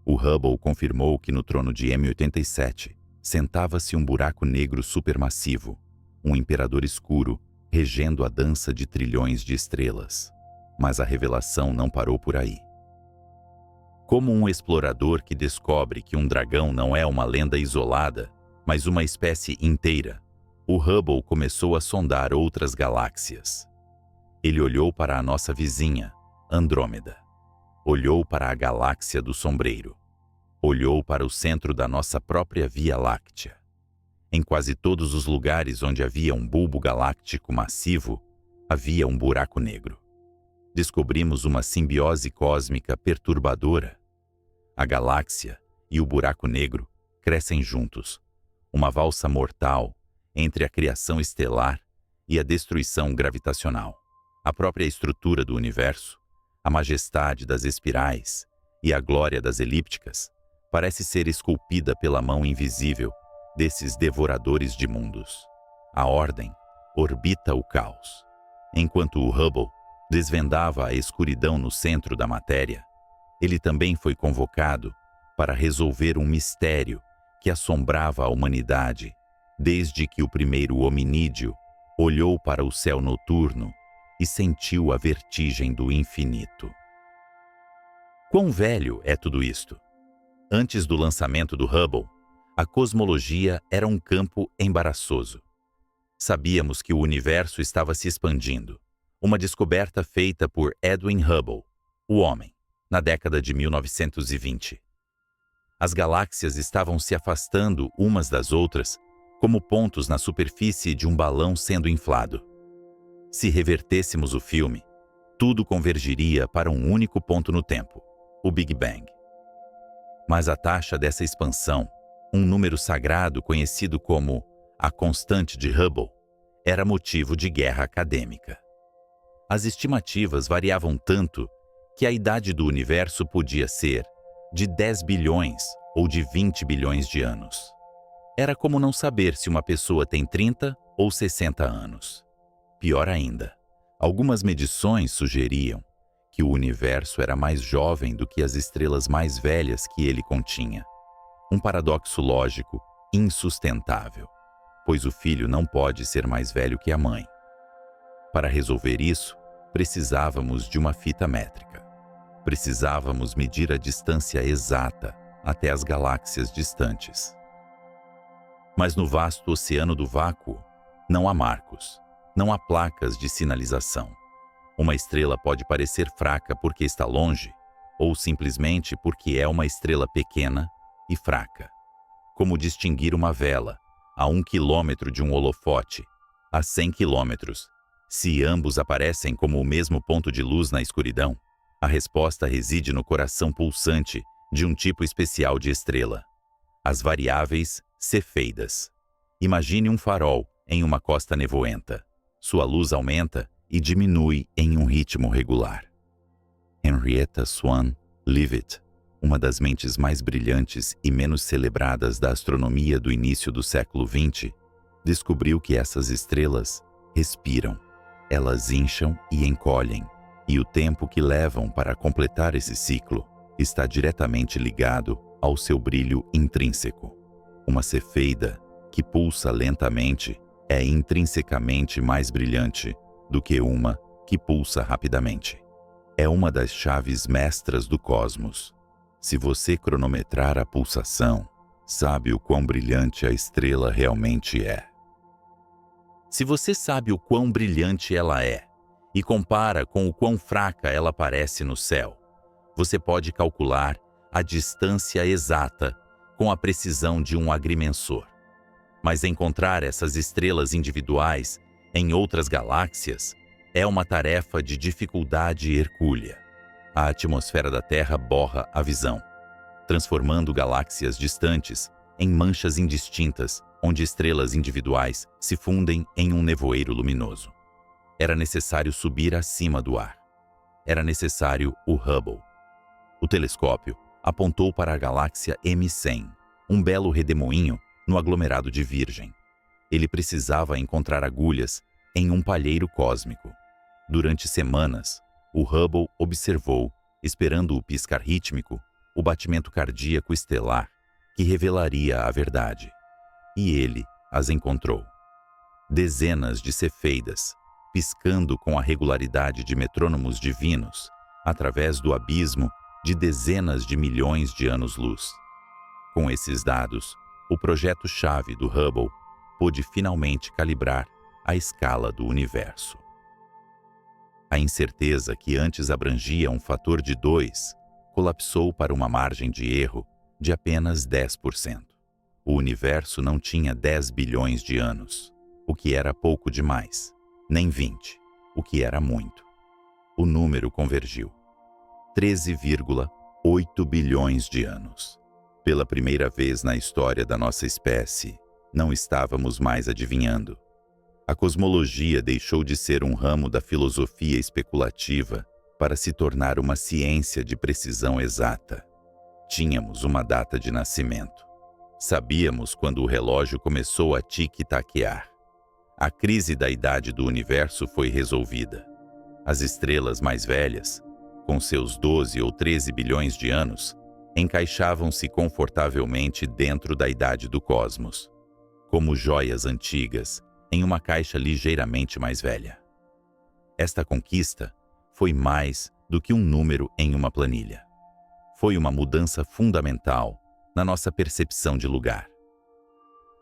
S1: O Hubble confirmou que no trono de M87 sentava-se um buraco negro supermassivo, um imperador escuro regendo a dança de trilhões de estrelas. Mas a revelação não parou por aí. Como um explorador que descobre que um dragão não é uma lenda isolada, mas uma espécie inteira, o Hubble começou a sondar outras galáxias. Ele olhou para a nossa vizinha, Andrômeda. olhou para a galáxia do sombreiro. Olhou para o centro da nossa própria Via Láctea. Em quase todos os lugares onde havia um bulbo galáctico massivo, havia um buraco negro. Descobrimos uma simbiose cósmica perturbadora. A galáxia e o buraco negro crescem juntos, uma valsa mortal entre a criação estelar e a destruição gravitacional. A própria estrutura do universo, a majestade das espirais e a glória das elípticas parece ser esculpida pela mão invisível desses devoradores de mundos. A ordem orbita o caos. Enquanto o Hubble desvendava a escuridão no centro da matéria, ele também foi convocado para resolver um mistério que assombrava a humanidade desde que o primeiro hominídeo olhou para o céu noturno e sentiu a vertigem do infinito. Quão velho é tudo isto? Antes do lançamento do Hubble, a cosmologia era um campo embaraçoso. Sabíamos que o universo estava se expandindo, uma descoberta feita por Edwin Hubble, o homem, na década de 1920. As galáxias estavam se afastando umas das outras, como pontos na superfície de um balão sendo inflado. Se revertêssemos o filme, tudo convergiria para um único ponto no tempo, o Big Bang. Mas a taxa dessa expansão, um número sagrado conhecido como a constante de Hubble, era motivo de guerra acadêmica. As estimativas variavam tanto que a idade do universo podia ser de 10 bilhões ou de 20 bilhões de anos. Era como não saber se uma pessoa tem 30 ou 60 anos. Pior ainda, algumas medições sugeriam que o universo era mais jovem do que as estrelas mais velhas que ele continha. Um paradoxo lógico insustentável, pois o filho não pode ser mais velho que a mãe. Para resolver isso, precisávamos de uma fita métrica. Precisávamos medir a distância exata até as galáxias distantes. Mas no vasto oceano do vácuo, não há marcos, não há placas de sinalização. Uma estrela pode parecer fraca porque está longe, ou simplesmente porque é uma estrela pequena e fraca. Como distinguir uma vela a 1 quilômetro de um holofote a 100 quilômetros, se ambos aparecem como o mesmo ponto de luz na escuridão? A resposta reside no coração pulsante de um tipo especial de estrela, as variáveis cefeidas. Imagine um farol em uma costa nevoenta. Sua luz aumenta e diminui em um ritmo regular. Henrietta Swan Leavitt, uma das mentes mais brilhantes e menos celebradas da astronomia do início do século XX, descobriu que essas estrelas respiram. Elas incham e encolhem, e o tempo que levam para completar esse ciclo está diretamente ligado ao seu brilho intrínseco. Uma cefeida que pulsa lentamente é intrinsecamente mais brilhante do que uma que pulsa rapidamente. É uma das chaves mestras do cosmos. Se você cronometrar a pulsação, sabe o quão brilhante a estrela realmente é. Se você sabe o quão brilhante ela é e compara com o quão fraca ela parece no céu, você pode calcular a distância exata com a precisão de um agrimensor. Mas encontrar essas estrelas individuais em outras galáxias é uma tarefa de dificuldade hercúlea. A atmosfera da Terra borra a visão, transformando galáxias distantes em manchas indistintas, onde estrelas individuais se fundem em um nevoeiro luminoso. Era necessário subir acima do ar. Era necessário o Hubble. O telescópio apontou para a galáxia M100, um belo redemoinho no aglomerado de Virgem. Ele precisava encontrar agulhas em um palheiro cósmico. Durante semanas, o Hubble observou, esperando o piscar rítmico, o batimento cardíaco estelar que revelaria a verdade. E ele as encontrou. Dezenas de cefeidas, piscando com a regularidade de metrônomos divinos, através do abismo de dezenas de milhões de anos-luz. Com esses dados, o projeto-chave do Hubble pôde finalmente calibrar a escala do universo. A incerteza, que antes abrangia um fator de 2, colapsou para uma margem de erro de apenas 10%. O universo não tinha 10 bilhões de anos, o que era pouco demais, nem 20, o que era muito. O número convergiu. 13,8 bilhões de anos. Pela primeira vez na história da nossa espécie, não estávamos mais adivinhando. A cosmologia deixou de ser um ramo da filosofia especulativa para se tornar uma ciência de precisão exata. Tínhamos uma data de nascimento. Sabíamos quando o relógio começou a tic-taquear. A crise da idade do universo foi resolvida. As estrelas mais velhas, com seus 12 ou 13 bilhões de anos, encaixavam-se confortavelmente dentro da idade do cosmos, como joias antigas em uma caixa ligeiramente mais velha. Esta conquista foi mais do que um número em uma planilha. Foi uma mudança fundamental na nossa percepção de lugar.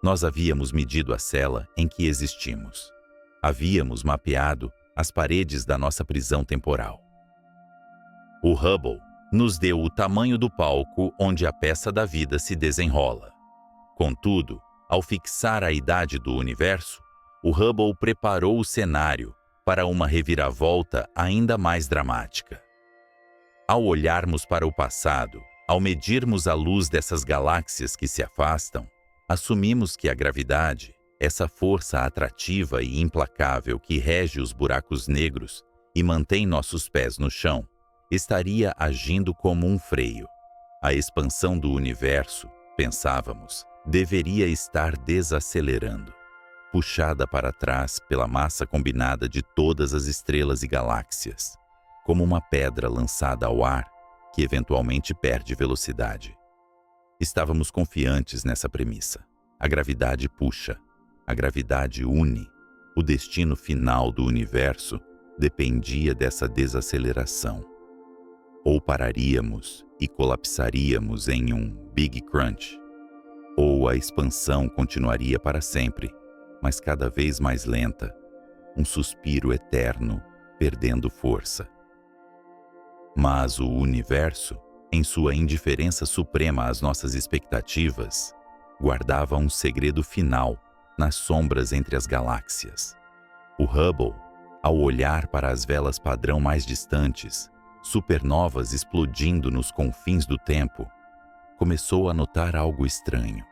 S1: Nós havíamos medido a cela em que existimos. Havíamos mapeado as paredes da nossa prisão temporal. O Hubble nos deu o tamanho do palco onde a peça da vida se desenrola. Contudo, ao fixar a idade do universo, o Hubble preparou o cenário para uma reviravolta ainda mais dramática. Ao olharmos para o passado, ao medirmos a luz dessas galáxias que se afastam, assumimos que a gravidade, essa força atrativa e implacável que rege os buracos negros e mantém nossos pés no chão, estaria agindo como um freio. A expansão do universo, pensávamos, deveria estar desacelerando, puxada para trás pela massa combinada de todas as estrelas e galáxias, como uma pedra lançada ao ar que eventualmente perde velocidade. Estávamos confiantes nessa premissa. A gravidade puxa, a gravidade une. O destino final do universo dependia dessa desaceleração. Ou pararíamos e colapsaríamos em um Big Crunch, ou a expansão continuaria para sempre, mas cada vez mais lenta, um suspiro eterno, perdendo força. Mas o universo, em sua indiferença suprema às nossas expectativas, guardava um segredo final nas sombras entre as galáxias. O Hubble, ao olhar para as velas padrão mais distantes, supernovas explodindo nos confins do tempo, começou a notar algo estranho.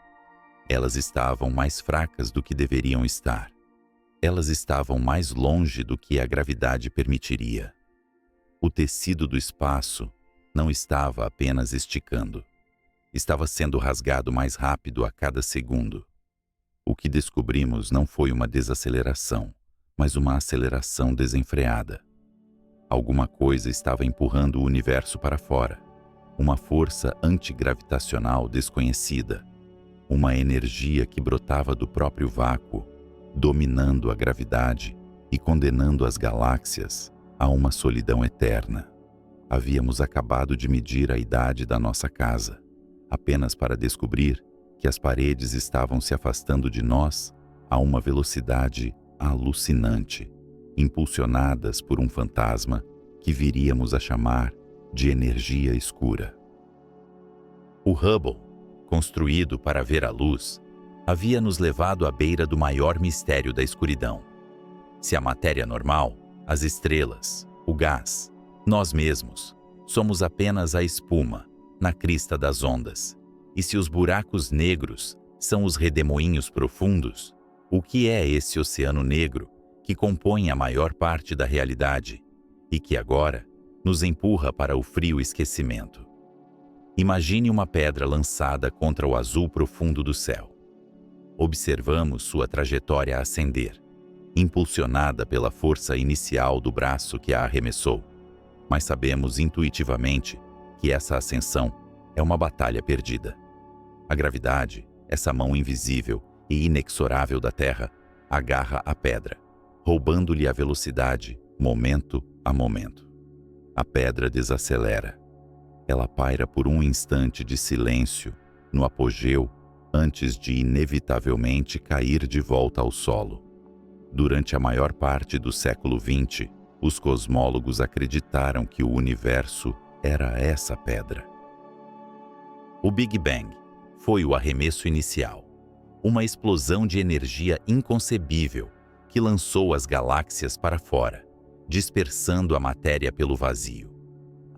S1: Elas estavam mais fracas do que deveriam estar. Elas estavam mais longe do que a gravidade permitiria. O tecido do espaço não estava apenas esticando. Estava sendo rasgado mais rápido a cada segundo. O que descobrimos não foi uma desaceleração, mas uma aceleração desenfreada. Alguma coisa estava empurrando o universo para fora. Uma força antigravitacional desconhecida. Uma energia que brotava do próprio vácuo, dominando a gravidade e condenando as galáxias a uma solidão eterna. Havíamos acabado de medir a idade da nossa casa, apenas para descobrir que as paredes estavam se afastando de nós a uma velocidade alucinante, impulsionadas por um fantasma que viríamos a chamar de energia escura. O Hubble, construído para ver a luz, havia nos levado à beira do maior mistério da escuridão. Se a matéria normal, as estrelas, o gás, nós mesmos, somos apenas a espuma na crista das ondas, e se os buracos negros são os redemoinhos profundos, o que é esse oceano negro que compõe a maior parte da realidade e que agora nos empurra para o frio esquecimento? Imagine uma pedra lançada contra o azul profundo do céu. Observamos sua trajetória ascender, impulsionada pela força inicial do braço que a arremessou, mas sabemos intuitivamente que essa ascensão é uma batalha perdida. A gravidade, essa mão invisível e inexorável da Terra, agarra a pedra, roubando-lhe a velocidade, momento a momento. A pedra desacelera. Ela paira por um instante de silêncio, no apogeu, antes de inevitavelmente cair de volta ao solo. Durante a maior parte do século XX, Os cosmólogos acreditaram que o universo era essa pedra. O Big Bang foi o arremesso inicial, uma explosão de energia inconcebível que lançou as galáxias para fora, dispersando a matéria pelo vazio.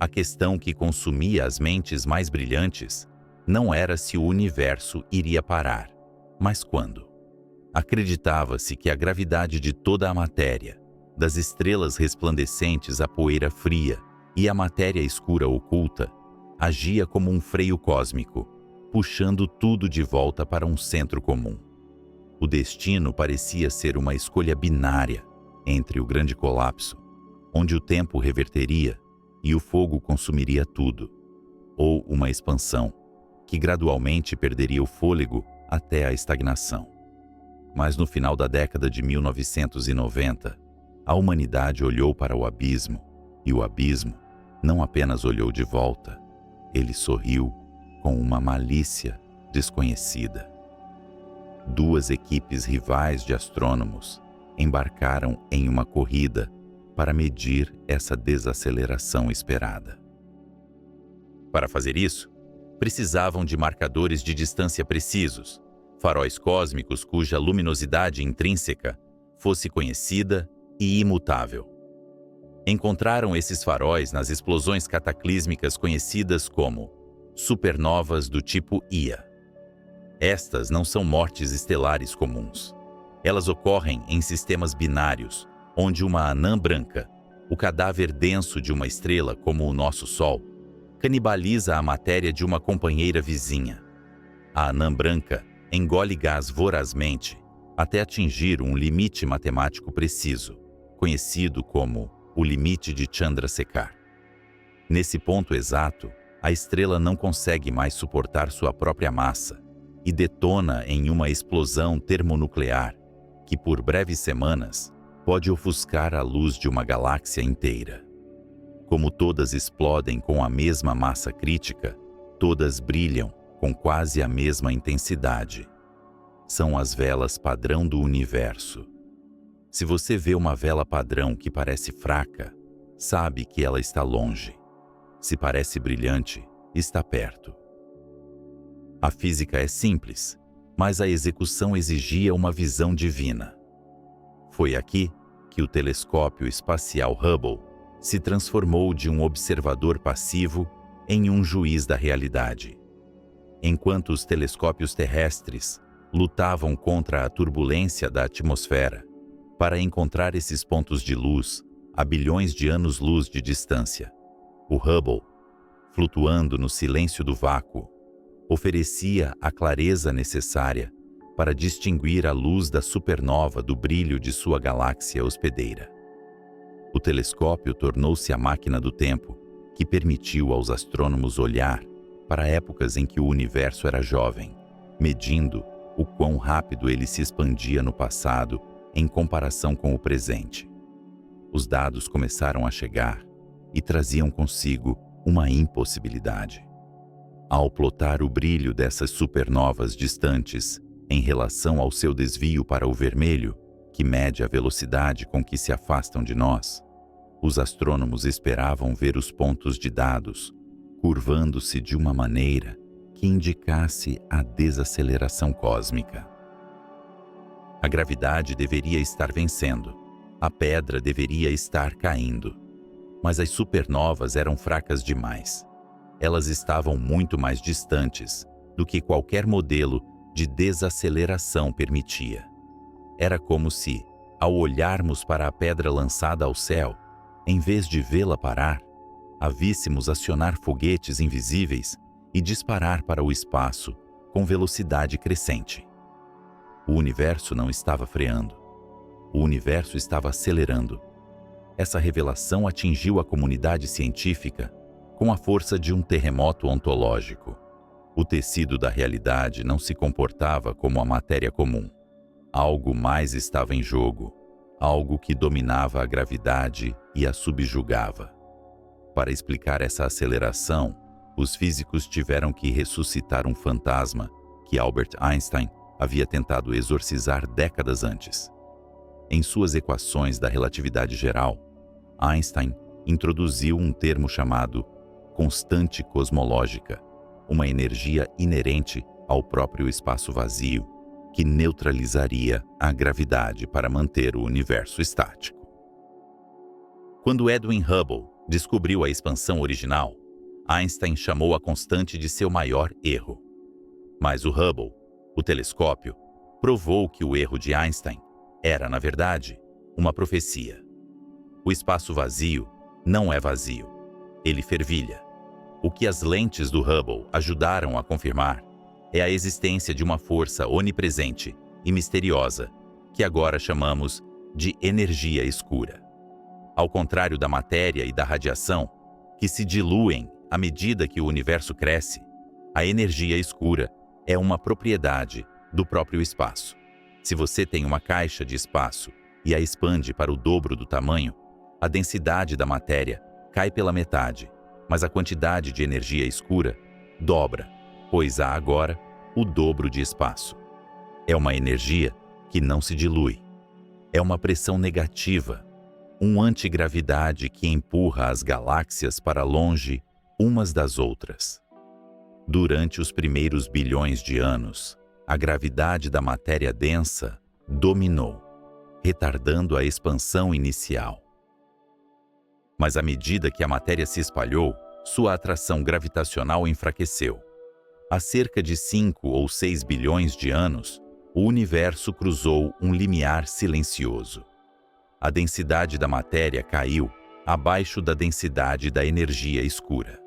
S1: A questão que consumia as mentes mais brilhantes não era se o universo iria parar, mas quando. Acreditava-se que a gravidade de toda a matéria, das estrelas resplandecentes à poeira fria e à matéria escura oculta, agia como um freio cósmico, puxando tudo de volta para um centro comum. O destino parecia ser uma escolha binária entre o grande colapso, onde o tempo reverteria e o fogo consumiria tudo, ou uma expansão, que gradualmente perderia o fôlego até a estagnação. Mas no final da década de 1990, a humanidade olhou para o abismo, e o abismo não apenas olhou de volta, ele sorriu com uma malícia desconhecida. Duas equipes rivais de astrônomos embarcaram em uma corrida para medir essa desaceleração esperada. Para fazer isso, precisavam de marcadores de distância precisos, faróis cósmicos cuja luminosidade intrínseca fosse conhecida e imutável. Encontraram esses faróis nas explosões cataclísmicas conhecidas como supernovas do tipo Ia. Estas não são mortes estelares comuns. Elas ocorrem em sistemas binários, onde uma anã branca, o cadáver denso de uma estrela como o nosso Sol, canibaliza a matéria de uma companheira vizinha. A anã branca engole gás vorazmente até atingir um limite matemático preciso, conhecido como o limite de Chandrasekhar. Nesse ponto exato, a estrela não consegue mais suportar sua própria massa e detona em uma explosão termonuclear que, por breves semanas, pode ofuscar a luz de uma galáxia inteira. Como todas explodem com a mesma massa crítica, todas brilham com quase a mesma intensidade. São as velas padrão do universo. Se você vê uma vela padrão que parece fraca, sabe que ela está longe. Se parece brilhante, está perto. A física é simples, mas a execução exigia uma visão divina. Foi aqui que o telescópio espacial Hubble se transformou de um observador passivo em um juiz da realidade. Enquanto os telescópios terrestres lutavam contra a turbulência da atmosfera para encontrar esses pontos de luz a bilhões de anos-luz de distância, o Hubble, flutuando no silêncio do vácuo, oferecia a clareza necessária para distinguir a luz da supernova do brilho de sua galáxia hospedeira. O telescópio tornou-se a máquina do tempo que permitiu aos astrônomos olhar para épocas em que o universo era jovem, medindo o quão rápido ele se expandia no passado em comparação com o presente. Os dados começaram a chegar e traziam consigo uma impossibilidade. Ao plotar o brilho dessas supernovas distantes em relação ao seu desvio para o vermelho, que mede a velocidade com que se afastam de nós, os astrônomos esperavam ver os pontos de dados curvando-se de uma maneira que indicasse a desaceleração cósmica. A gravidade deveria estar vencendo, a pedra deveria estar caindo, mas as supernovas eram fracas demais. Elas estavam muito mais distantes do que qualquer modelo de desaceleração permitia. Era como se, ao olharmos para a pedra lançada ao céu, em vez de vê-la parar, a víssemos acionar foguetes invisíveis e disparar para o espaço com velocidade crescente. O universo não estava freando. O universo estava acelerando. Essa revelação atingiu a comunidade científica com a força de um terremoto ontológico. O tecido da realidade não se comportava como a matéria comum. Algo mais estava em jogo, algo que dominava a gravidade e a subjugava. Para explicar essa aceleração, os físicos tiveram que ressuscitar um fantasma que Albert Einstein havia tentado exorcizar décadas antes. Em suas equações da relatividade geral, Einstein introduziu um termo chamado constante cosmológica, uma energia inerente ao próprio espaço vazio, que neutralizaria a gravidade para manter o universo estático. Quando Edwin Hubble descobriu a expansão original, Einstein chamou a constante de seu maior erro. Mas o Hubble, o telescópio, provou que o erro de Einstein era, na verdade, uma profecia. O espaço vazio não é vazio, ele fervilha. O que as lentes do Hubble ajudaram a confirmar é a existência de uma força onipresente e misteriosa, que agora chamamos de energia escura. Ao contrário da matéria e da radiação, que se diluem à medida que o universo cresce, a energia escura é uma propriedade do próprio espaço. Se você tem uma caixa de espaço e a expande para o dobro do tamanho, a densidade da matéria cai pela metade, mas a quantidade de energia escura dobra, pois há agora o dobro de espaço. É uma energia que não se dilui. É uma pressão negativa, um antigravidade que empurra as galáxias para longe umas das outras. Durante os primeiros bilhões de anos, a gravidade da matéria densa dominou, retardando a expansão inicial. Mas à medida que a matéria se espalhou, sua atração gravitacional enfraqueceu. Há cerca de 5 ou 6 bilhões de anos, o universo cruzou um limiar silencioso. A densidade da matéria caiu abaixo da densidade da energia escura.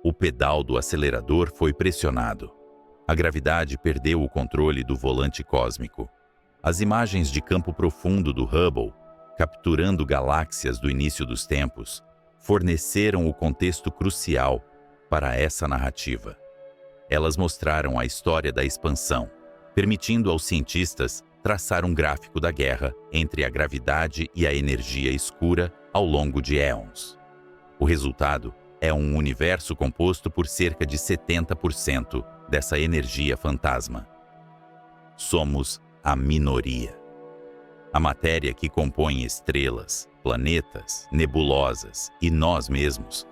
S1: O pedal do acelerador foi pressionado. A gravidade perdeu o controle do volante cósmico. As imagens de campo profundo do Hubble, capturando galáxias do início dos tempos, forneceram o contexto crucial para essa narrativa. Elas mostraram a história da expansão, permitindo aos cientistas traçar um gráfico da guerra entre a gravidade e a energia escura ao longo de éons. O resultado é um universo composto por cerca de 70% dessa energia fantasma. Somos a minoria. A matéria que compõe estrelas, planetas, nebulosas e nós mesmos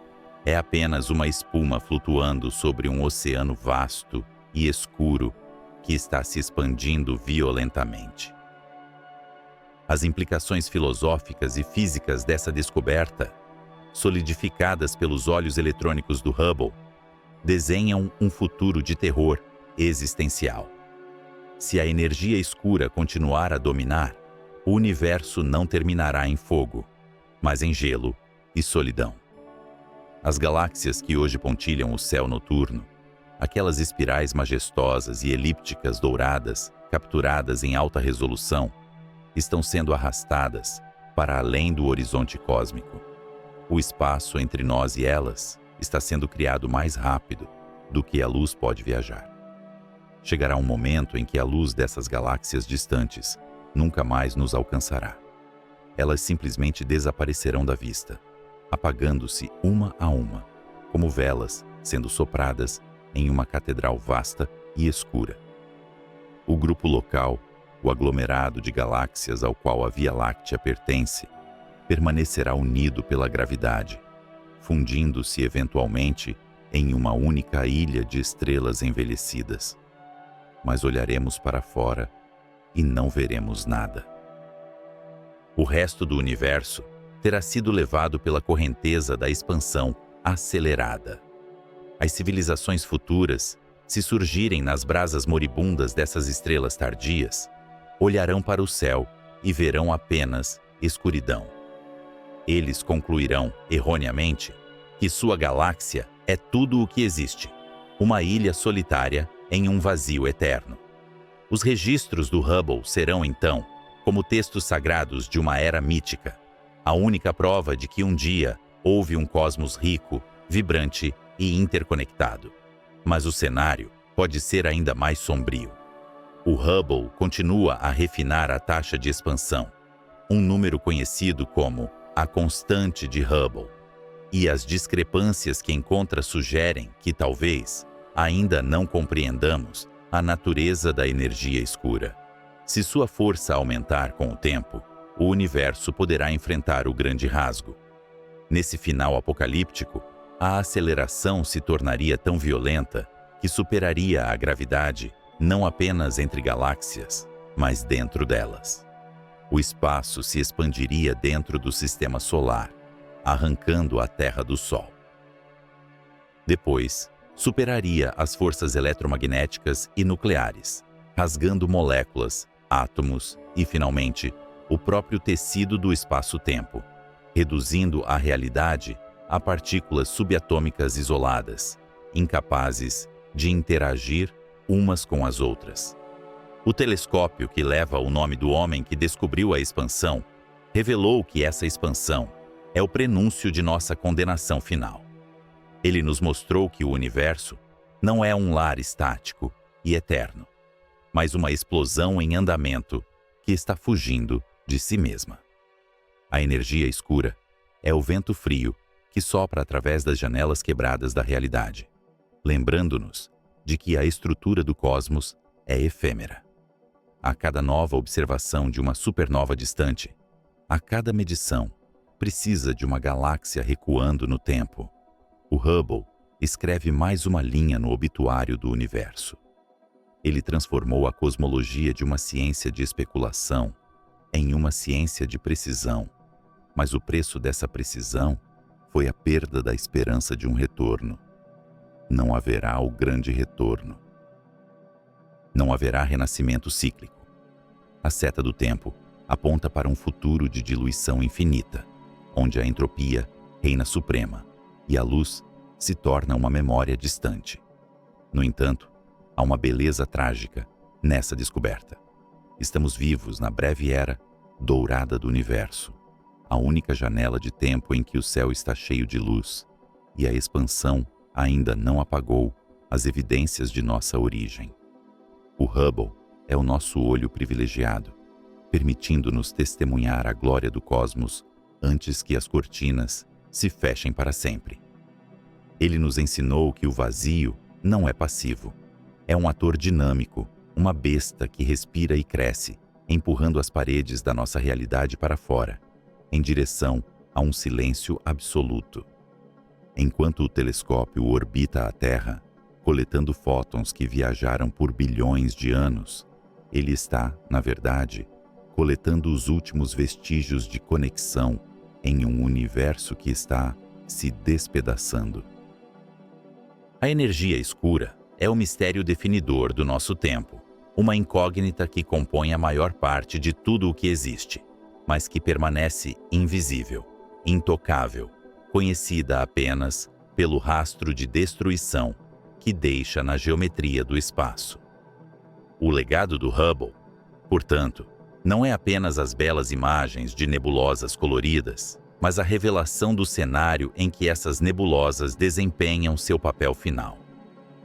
S1: é apenas uma espuma flutuando sobre um oceano vasto e escuro que está se expandindo violentamente. As implicações filosóficas e físicas dessa descoberta, solidificadas pelos olhos eletrônicos do Hubble, desenham um futuro de terror existencial. Se a energia escura continuar a dominar, o universo não terminará em fogo, mas em gelo e solidão. As galáxias que hoje pontilham o céu noturno, aquelas espirais majestosas e elípticas douradas, capturadas em alta resolução, estão sendo arrastadas para além do horizonte cósmico. O espaço entre nós e elas está sendo criado mais rápido do que a luz pode viajar. Chegará um momento em que a luz dessas galáxias distantes nunca mais nos alcançará. Elas simplesmente desaparecerão da vista, apagando-se uma a uma, como velas sendo sopradas em uma catedral vasta e escura. O grupo local, o aglomerado de galáxias ao qual a Via Láctea pertence, permanecerá unido pela gravidade, fundindo-se eventualmente em uma única ilha de estrelas envelhecidas. Mas olharemos para fora e não veremos nada. O resto do universo terá sido levado pela correnteza da expansão acelerada. As civilizações futuras, se surgirem nas brasas moribundas dessas estrelas tardias, olharão para o céu e verão apenas escuridão. Eles concluirão, erroneamente, que sua galáxia é tudo o que existe, uma ilha solitária em um vazio eterno. Os registros do Hubble serão, então, como textos sagrados de uma era mítica, a única prova de que um dia houve um cosmos rico, vibrante e interconectado. Mas o cenário pode ser ainda mais sombrio. O Hubble continua a refinar a taxa de expansão, um número conhecido como a constante de Hubble, e as discrepâncias que encontra sugerem que talvez ainda não compreendamos a natureza da energia escura. Se sua força aumentar com o tempo, o universo poderá enfrentar o grande rasgo. Nesse final apocalíptico, a aceleração se tornaria tão violenta que superaria a gravidade não apenas entre galáxias, mas dentro delas. O espaço se expandiria dentro do sistema solar, arrancando a Terra do Sol. Depois, superaria as forças eletromagnéticas e nucleares, rasgando moléculas, átomos e, finalmente, o próprio tecido do espaço-tempo, reduzindo a realidade a partículas subatômicas isoladas, incapazes de interagir umas com as outras. O telescópio que leva o nome do homem que descobriu a expansão revelou que essa expansão é o prenúncio de nossa condenação final. Ele nos mostrou que o universo não é um lar estático e eterno, mas uma explosão em andamento que está fugindo de si mesma. A energia escura é o vento frio que sopra através das janelas quebradas da realidade, lembrando-nos de que a estrutura do cosmos é efêmera. A cada nova observação de uma supernova distante, a cada medição precisa de uma galáxia recuando no tempo. O Hubble escreve mais uma linha no obituário do universo. Ele transformou a cosmologia de uma ciência de especulação em uma ciência de precisão, mas o preço dessa precisão foi a perda da esperança de um retorno. Não haverá o grande retorno. Não haverá renascimento cíclico. A seta do tempo aponta para um futuro de diluição infinita, onde a entropia reina suprema e a luz se torna uma memória distante. No entanto, há uma beleza trágica nessa descoberta. Estamos vivos na breve era dourada do universo, a única janela de tempo em que o céu está cheio de luz e a expansão ainda não apagou as evidências de nossa origem. O Hubble é o nosso olho privilegiado, permitindo-nos testemunhar a glória do cosmos antes que as cortinas se fechem para sempre. Ele nos ensinou que o vazio não é passivo. É um ator dinâmico, uma besta que respira e cresce, empurrando as paredes da nossa realidade para fora, em direção a um silêncio absoluto. Enquanto o telescópio orbita a Terra, coletando fótons que viajaram por bilhões de anos, ele está, na verdade, coletando os últimos vestígios de conexão em um universo que está se despedaçando. A energia escura é o mistério definidor do nosso tempo, uma incógnita que compõe a maior parte de tudo o que existe, mas que permanece invisível, intocável, conhecida apenas pelo rastro de destruição que deixa na geometria do espaço. O legado do Hubble, portanto, não é apenas as belas imagens de nebulosas coloridas, mas a revelação do cenário em que essas nebulosas desempenham seu papel final.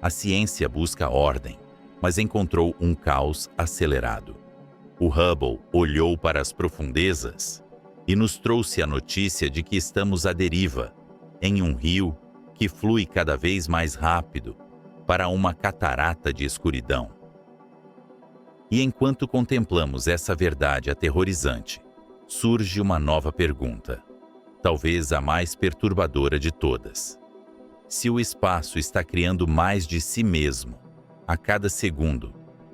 S1: A ciência busca ordem, mas encontrou um caos acelerado. O Hubble olhou para as profundezas e nos trouxe a notícia de que estamos à deriva, em um rio que flui cada vez mais rápido para uma catarata de escuridão. E enquanto contemplamos essa verdade aterrorizante, surge uma nova pergunta, talvez a mais perturbadora de todas. Se o espaço está criando mais de si mesmo, a cada segundo,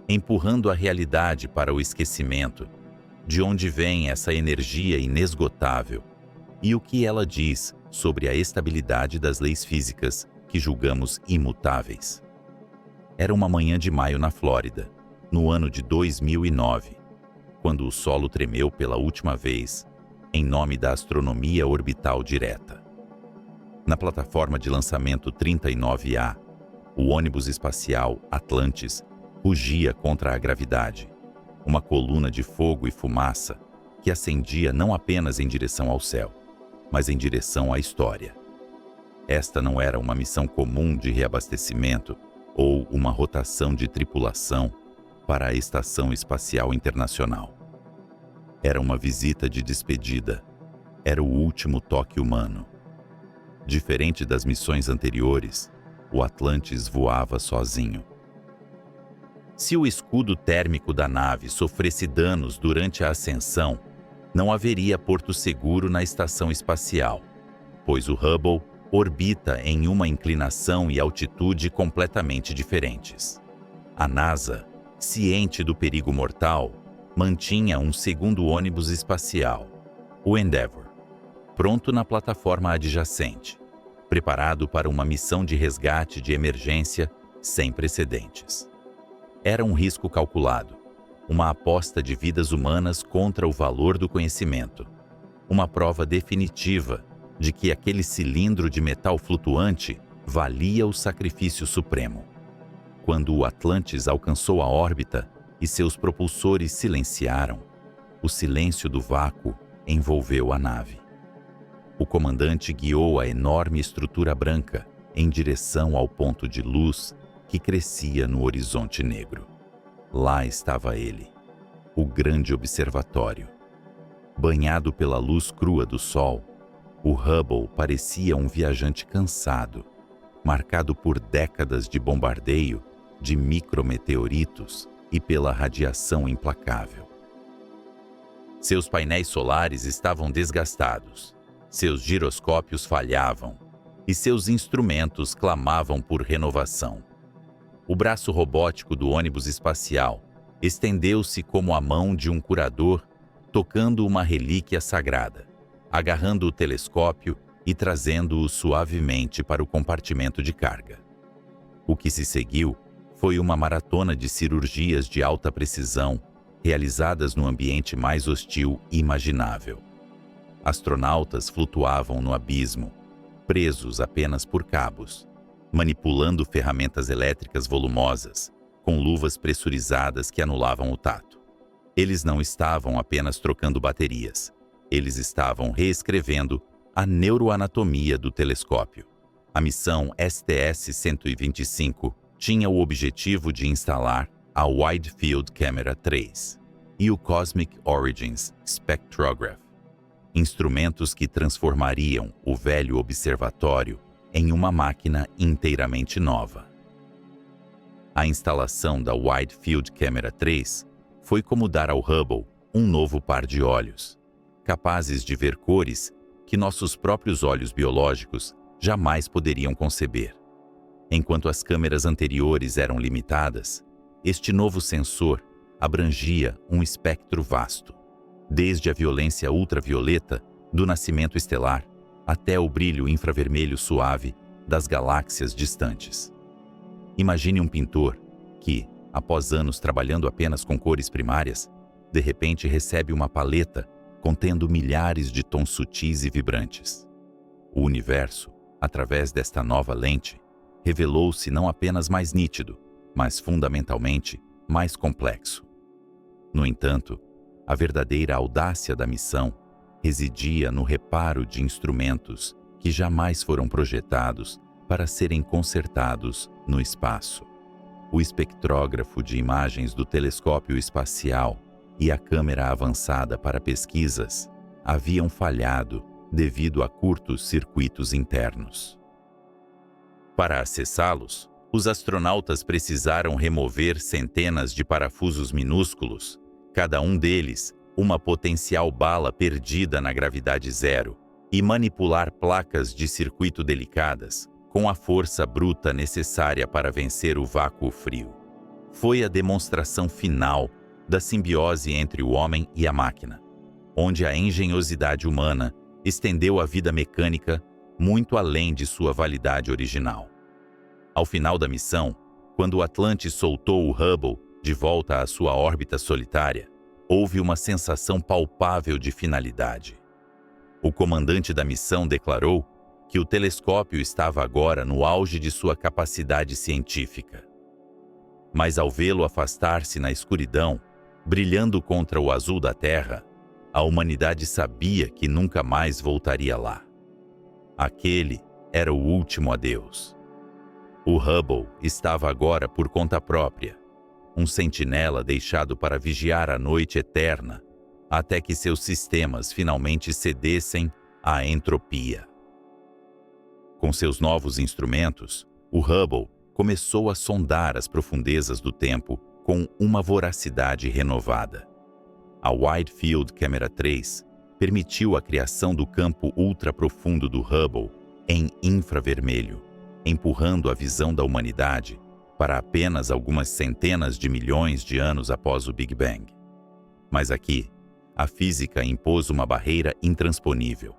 S1: empurrando a realidade para o esquecimento, de onde vem essa energia inesgotável e o que ela diz sobre a estabilidade das leis físicas que julgamos imutáveis. Era uma manhã de maio na Flórida, no ano de 2009, quando o solo tremeu pela última vez, em nome da astronomia orbital direta. Na plataforma de lançamento 39A, o ônibus espacial Atlantis rugia contra a gravidade, uma coluna de fogo e fumaça que ascendia não apenas em direção ao céu, mas em direção à história. Esta não era uma missão comum de reabastecimento ou uma rotação de tripulação para a Estação Espacial Internacional. Era uma visita de despedida. Era o último toque humano. Diferente das missões anteriores, o Atlantis voava sozinho. Se o escudo térmico da nave sofresse danos durante a ascensão, Não haveria porto seguro na estação espacial, pois o Hubble orbita em uma inclinação e altitude completamente diferentes. A NASA, ciente do perigo mortal, mantinha um segundo ônibus espacial, o Endeavour, pronto na plataforma adjacente, preparado para uma missão de resgate de emergência sem precedentes. Era um risco calculado, uma aposta de vidas humanas contra o valor do conhecimento, uma prova definitiva de que aquele cilindro de metal flutuante valia o sacrifício supremo. Quando o Atlantis alcançou a órbita e seus propulsores silenciaram, o silêncio do vácuo envolveu a nave. O comandante guiou a enorme estrutura branca em direção ao ponto de luz que crescia no horizonte negro. Lá estava ele, o grande observatório. Banhado pela luz crua do sol, o Hubble parecia um viajante cansado, marcado por décadas de bombardeio de micrometeoritos e pela radiação implacável. Seus painéis solares estavam desgastados, seus giroscópios falhavam e seus instrumentos clamavam por renovação. O braço robótico do ônibus espacial estendeu-se como a mão de um curador tocando uma relíquia sagrada, agarrando o telescópio e trazendo-o suavemente para o compartimento de carga. O que se seguiu foi uma maratona de cirurgias de alta precisão realizadas no ambiente mais hostil imaginável. Astronautas flutuavam no abismo, presos apenas por cabos, manipulando ferramentas elétricas volumosas, com luvas pressurizadas que anulavam o tato. Eles não estavam apenas trocando baterias, eles estavam reescrevendo a neuroanatomia do telescópio. A missão STS-125 tinha o objetivo de instalar a Wide Field Camera 3 e o Cosmic Origins Spectrograph, instrumentos que transformariam o velho observatório em uma máquina inteiramente nova. A instalação da Wide Field Camera 3 foi como dar ao Hubble um novo par de olhos, capazes de ver cores que nossos próprios olhos biológicos jamais poderiam conceber. Enquanto as câmeras anteriores eram limitadas, este novo sensor abrangia um espectro vasto, desde a violência ultravioleta do nascimento estelar até o brilho infravermelho suave das galáxias distantes. Imagine um pintor que, após anos trabalhando apenas com cores primárias, de repente recebe uma paleta contendo milhares de tons sutis e vibrantes. O universo, através desta nova lente, revelou-se não apenas mais nítido, mas fundamentalmente mais complexo. No entanto, a verdadeira audácia da missão residia no reparo de instrumentos que jamais foram projetados para serem consertados no espaço. O espectrógrafo de imagens do telescópio espacial e a câmera avançada para pesquisas haviam falhado devido a curtos circuitos internos. Para acessá-los, os astronautas precisaram remover centenas de parafusos minúsculos, cada um deles uma potencial bala perdida na gravidade zero, e manipular placas de circuito delicadas com a força bruta necessária para vencer o vácuo frio. Foi a demonstração final da simbiose entre o homem e a máquina, onde a engenhosidade humana estendeu a vida mecânica muito além de sua validade original. Ao final da missão, quando o Atlantis soltou o Hubble de volta à sua órbita solitária, houve uma sensação palpável de finalidade. O comandante da missão declarou que o telescópio estava agora no auge de sua capacidade científica. Mas ao vê-lo afastar-se na escuridão, brilhando contra o azul da Terra, a humanidade sabia que nunca mais voltaria lá. Aquele era o último adeus. O Hubble estava agora por conta própria, um sentinela deixado para vigiar a noite eterna, até que seus sistemas finalmente cedessem à entropia. Com seus novos instrumentos, o Hubble começou a sondar as profundezas do tempo com uma voracidade renovada. A Wide Field Camera 3 permitiu a criação do campo ultraprofundo do Hubble em infravermelho, empurrando a visão da humanidade para apenas algumas centenas de milhões de anos após o Big Bang. Mas aqui, a física impôs uma barreira intransponível,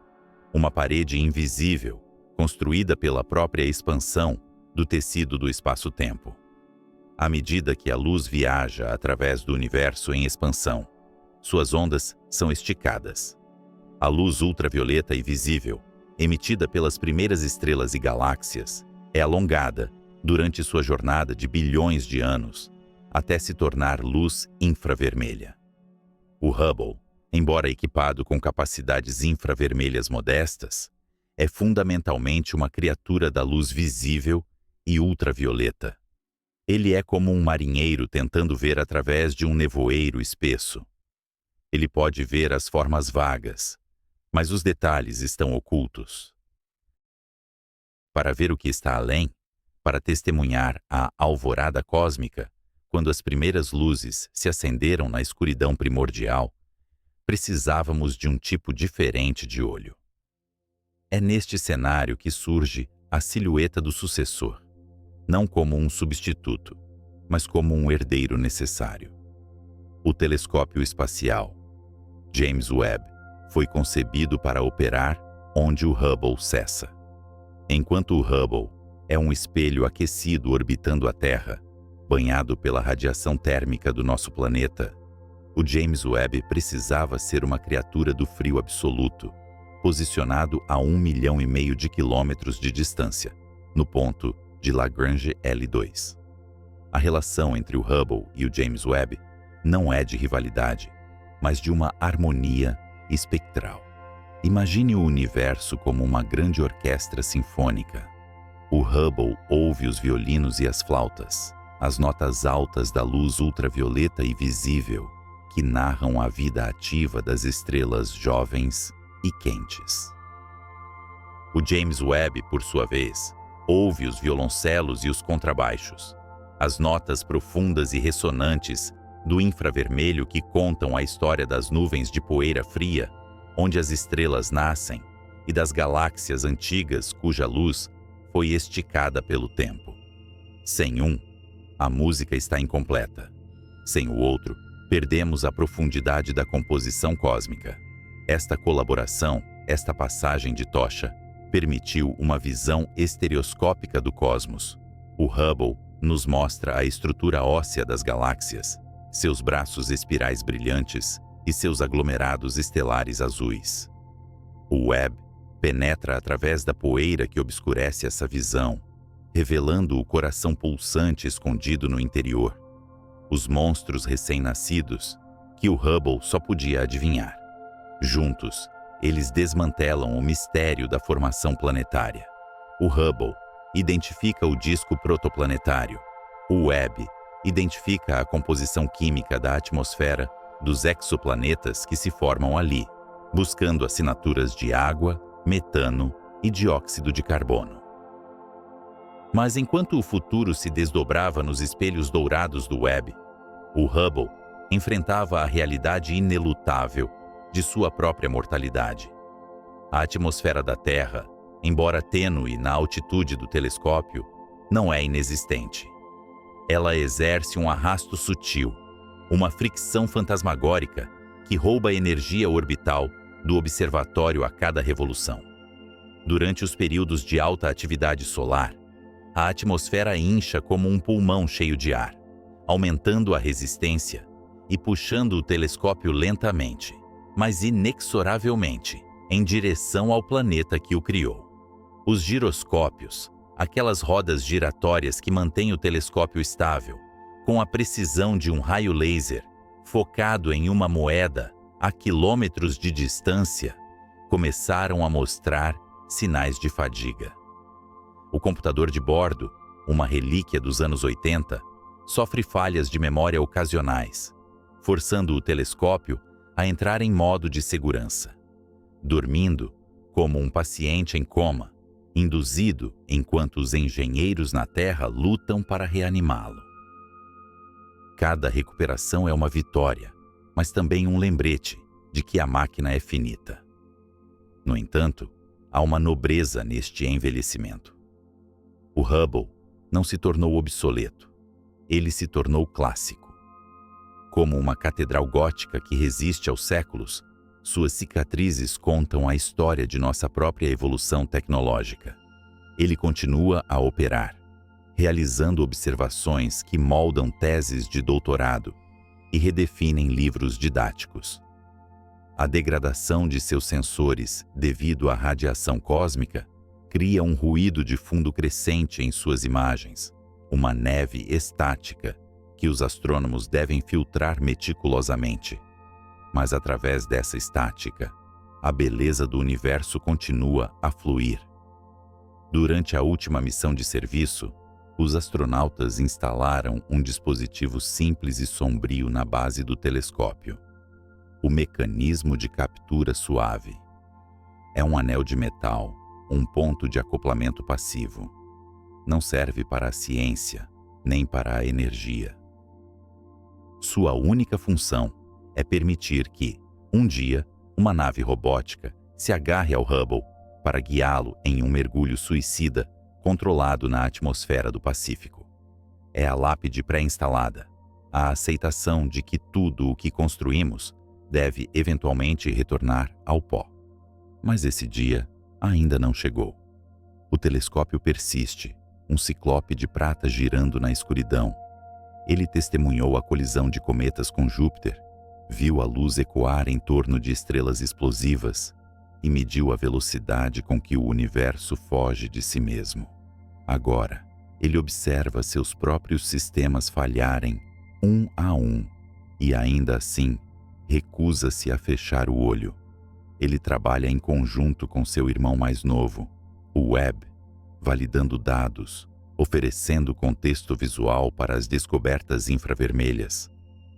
S1: uma parede invisível, construída pela própria expansão do tecido do espaço-tempo. À medida que a luz viaja através do universo em expansão, suas ondas são esticadas. A luz ultravioleta e visível, emitida pelas primeiras estrelas e galáxias, é alongada durante sua jornada de bilhões de anos, até se tornar luz infravermelha. O Hubble, embora equipado com capacidades infravermelhas modestas, é fundamentalmente uma criatura da luz visível e ultravioleta. Ele é como um marinheiro tentando ver através de um nevoeiro espesso. Ele pode ver as formas vagas, mas os detalhes estão ocultos. Para ver o que está além, para testemunhar a alvorada cósmica, quando as primeiras luzes se acenderam na escuridão primordial, precisávamos de um tipo diferente de olho. É neste cenário que surge a silhueta do sucessor, não como um substituto, mas como um herdeiro necessário. O telescópio espacial, James Webb, foi concebido para operar onde o Hubble cessa. Enquanto o Hubble é um espelho aquecido orbitando a Terra, banhado pela radiação térmica do nosso planeta, o James Webb precisava ser uma criatura do frio absoluto, posicionado a 1,5 milhão de quilômetros de distância, no ponto de Lagrange L2. A relação entre o Hubble e o James Webb não é de rivalidade, mas de uma harmonia espectral. Imagine o universo como uma grande orquestra sinfônica. O Hubble ouve os violinos e as flautas, as notas altas da luz ultravioleta e visível, que narram a vida ativa das estrelas jovens e quentes. O James Webb, por sua vez, ouve os violoncelos e os contrabaixos, as notas profundas e ressonantes do infravermelho que contam a história das nuvens de poeira fria, onde as estrelas nascem, e das galáxias antigas cuja luz foi esticada pelo tempo. Sem um, a música está incompleta. Sem o outro, perdemos a profundidade da composição cósmica. Esta colaboração, esta passagem de tocha, permitiu uma visão estereoscópica do cosmos. O Hubble nos mostra a estrutura óssea das galáxias, seus braços espirais brilhantes e seus aglomerados estelares azuis. O Webb penetra através da poeira que obscurece essa visão, revelando o coração pulsante escondido no interior, os monstros recém-nascidos que o Hubble só podia adivinhar. Juntos, eles desmantelam o mistério da formação planetária. O Hubble identifica o disco protoplanetário. O Webb identifica a composição química da atmosfera dos exoplanetas que se formam ali, buscando assinaturas de água, metano e dióxido de carbono. Mas enquanto o futuro se desdobrava nos espelhos dourados do Webb, o Hubble enfrentava a realidade inelutável de sua própria mortalidade. A atmosfera da Terra, embora tênue na altitude do telescópio, não é inexistente. Ela exerce um arrasto sutil, uma fricção fantasmagórica que rouba a energia orbital do observatório a cada revolução. Durante os períodos de alta atividade solar, a atmosfera incha como um pulmão cheio de ar, aumentando a resistência e puxando o telescópio lentamente, mas inexoravelmente, em direção ao planeta que o criou. Os giroscópios, aquelas rodas giratórias que mantêm o telescópio estável, com a precisão de um raio laser, focado em uma moeda a quilômetros de distância, começaram a mostrar sinais de fadiga. O computador de bordo, uma relíquia dos anos 80, sofre falhas de memória ocasionais, forçando o telescópio a entrar em modo de segurança, dormindo como um paciente em coma, induzido enquanto os engenheiros na Terra lutam para reanimá-lo. Cada recuperação é uma vitória, mas também um lembrete de que a máquina é finita. No entanto, há uma nobreza neste envelhecimento. O Hubble não se tornou obsoleto, ele se tornou clássico. Como uma catedral gótica que resiste aos séculos, suas cicatrizes contam a história de nossa própria evolução tecnológica. Ele continua a operar, realizando observações que moldam teses de doutorado e redefinem livros didáticos. A degradação de seus sensores devido à radiação cósmica cria um ruído de fundo crescente em suas imagens, uma neve estática que os astrônomos devem filtrar meticulosamente. Mas através dessa estática, a beleza do universo continua a fluir. Durante a última missão de serviço, os astronautas instalaram um dispositivo simples e sombrio na base do telescópio. O mecanismo de captura suave. É um anel de metal, um ponto de acoplamento passivo. Não serve para a ciência, nem para a energia. Sua única função é permitir que, um dia, uma nave robótica se agarre ao Hubble para guiá-lo em um mergulho suicida controlado na atmosfera do Pacífico. É a lápide pré-instalada, a aceitação de que tudo o que construímos deve eventualmente retornar ao pó. Mas esse dia ainda não chegou. O telescópio persiste, um ciclope de prata girando na escuridão. Ele testemunhou a colisão de cometas com Júpiter, viu a luz ecoar em torno de estrelas explosivas e mediu a velocidade com que o universo foge de si mesmo. Agora, ele observa seus próprios sistemas falharem um a um e ainda assim recusa-se a fechar o olho. Ele trabalha em conjunto com seu irmão mais novo, o Webb, validando dados, oferecendo contexto visual para as descobertas infravermelhas,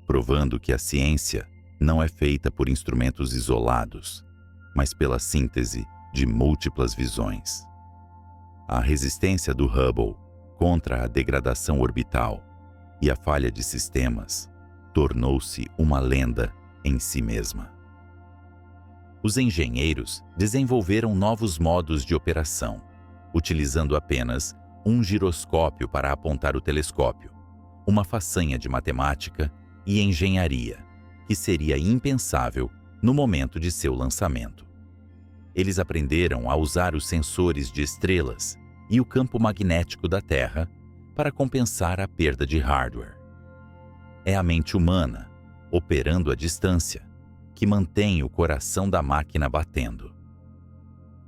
S1: provando que a ciência não é feita por instrumentos isolados, mas pela síntese de múltiplas visões. A resistência do Hubble contra a degradação orbital e a falha de sistemas tornou-se uma lenda em si mesma. Os engenheiros desenvolveram novos modos de operação, utilizando apenas um giroscópio para apontar o telescópio, uma façanha de matemática e engenharia que seria impensável no momento de seu lançamento. Eles aprenderam a usar os sensores de estrelas e o campo magnético da Terra para compensar a perda de hardware. É a mente humana, operando à distância, que mantém o coração da máquina batendo.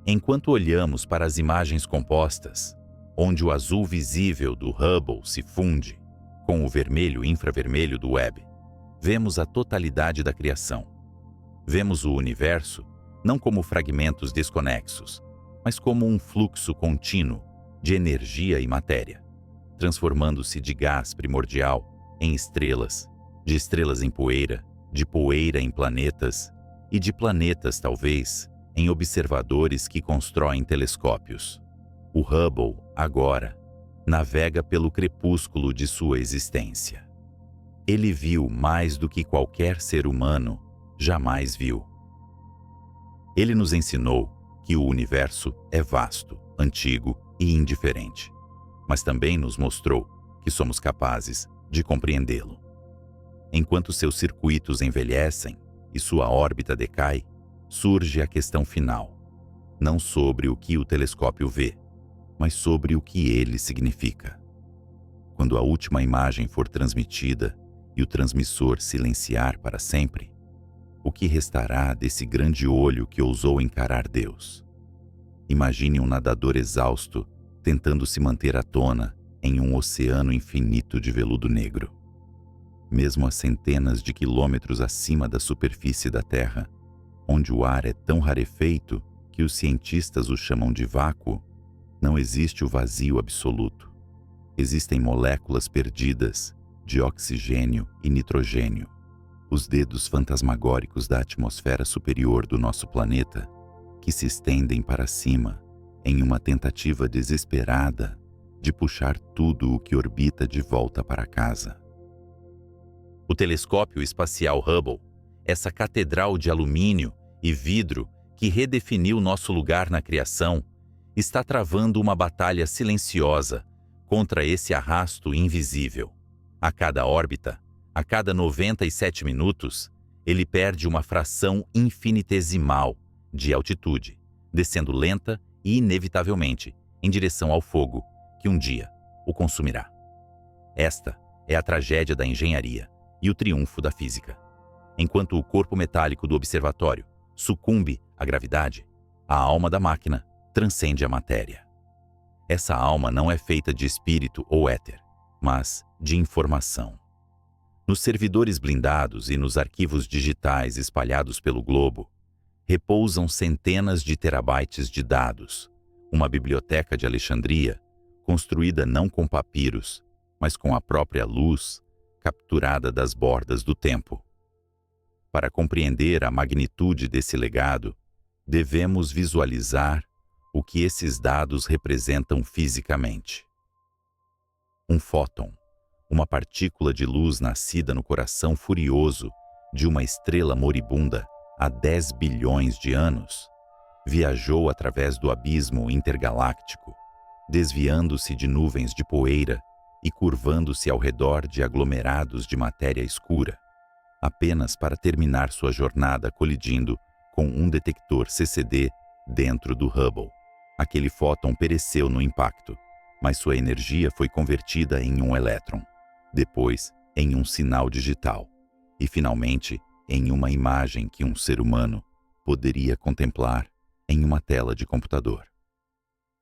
S1: Enquanto olhamos para as imagens compostas, onde o azul visível do Hubble se funde com o vermelho infravermelho do Webb, vemos a totalidade da criação. Vemos o universo não como fragmentos desconexos, mas como um fluxo contínuo de energia e matéria, transformando-se de gás primordial em estrelas, de estrelas em poeira, de poeira em planetas e de planetas, talvez, em observadores que constroem telescópios. O Hubble, agora, navega pelo crepúsculo de sua existência. Ele viu mais do que qualquer ser humano jamais viu. Ele nos ensinou que o universo é vasto, antigo e indiferente, mas também nos mostrou que somos capazes de compreendê-lo. Enquanto seus circuitos envelhecem e sua órbita decai, surge a questão final, não sobre o que o telescópio vê, mas sobre o que ele significa. Quando a última imagem for transmitida e o transmissor silenciar para sempre, o que restará desse grande olho que ousou encarar Deus? Imagine um nadador exausto tentando se manter à tona em um oceano infinito de veludo negro. Mesmo a centenas de quilômetros acima da superfície da Terra, onde o ar é tão rarefeito que os cientistas o chamam de vácuo, não existe o vazio absoluto. Existem moléculas perdidas de oxigênio e nitrogênio. Os dedos fantasmagóricos da atmosfera superior do nosso planeta, que se estendem para cima em uma tentativa desesperada de puxar tudo o que orbita de volta para casa. O telescópio espacial Hubble essa catedral de alumínio e vidro que redefiniu nosso lugar na criação, está travando uma batalha silenciosa contra esse arrasto invisível. A cada órbita, a cada 97 minutos, ele perde uma fração infinitesimal de altitude, descendo lenta e inevitavelmente em direção ao fogo que um dia o consumirá. Esta é a tragédia da engenharia e o triunfo da física. Enquanto o corpo metálico do observatório sucumbe à gravidade, a alma da máquina transcende a matéria. Essa alma não é feita de espírito ou éter, mas de informação. Nos servidores blindados e nos arquivos digitais espalhados pelo globo, repousam centenas de terabytes de dados, uma biblioteca de Alexandria, construída não com papiros, mas com a própria luz capturada das bordas do tempo. Para compreender a magnitude desse legado, devemos visualizar o que esses dados representam fisicamente. Um fóton, uma partícula de luz nascida no coração furioso de uma estrela moribunda há 10 bilhões de anos, viajou através do abismo intergaláctico, desviando-se de nuvens de poeira e curvando-se ao redor de aglomerados de matéria escura, apenas para terminar sua jornada colidindo com um detector CCD dentro do Hubble. Aquele fóton pereceu no impacto, mas sua energia foi convertida em um elétron, depois em um sinal digital e, finalmente, em uma imagem que um ser humano poderia contemplar em uma tela de computador.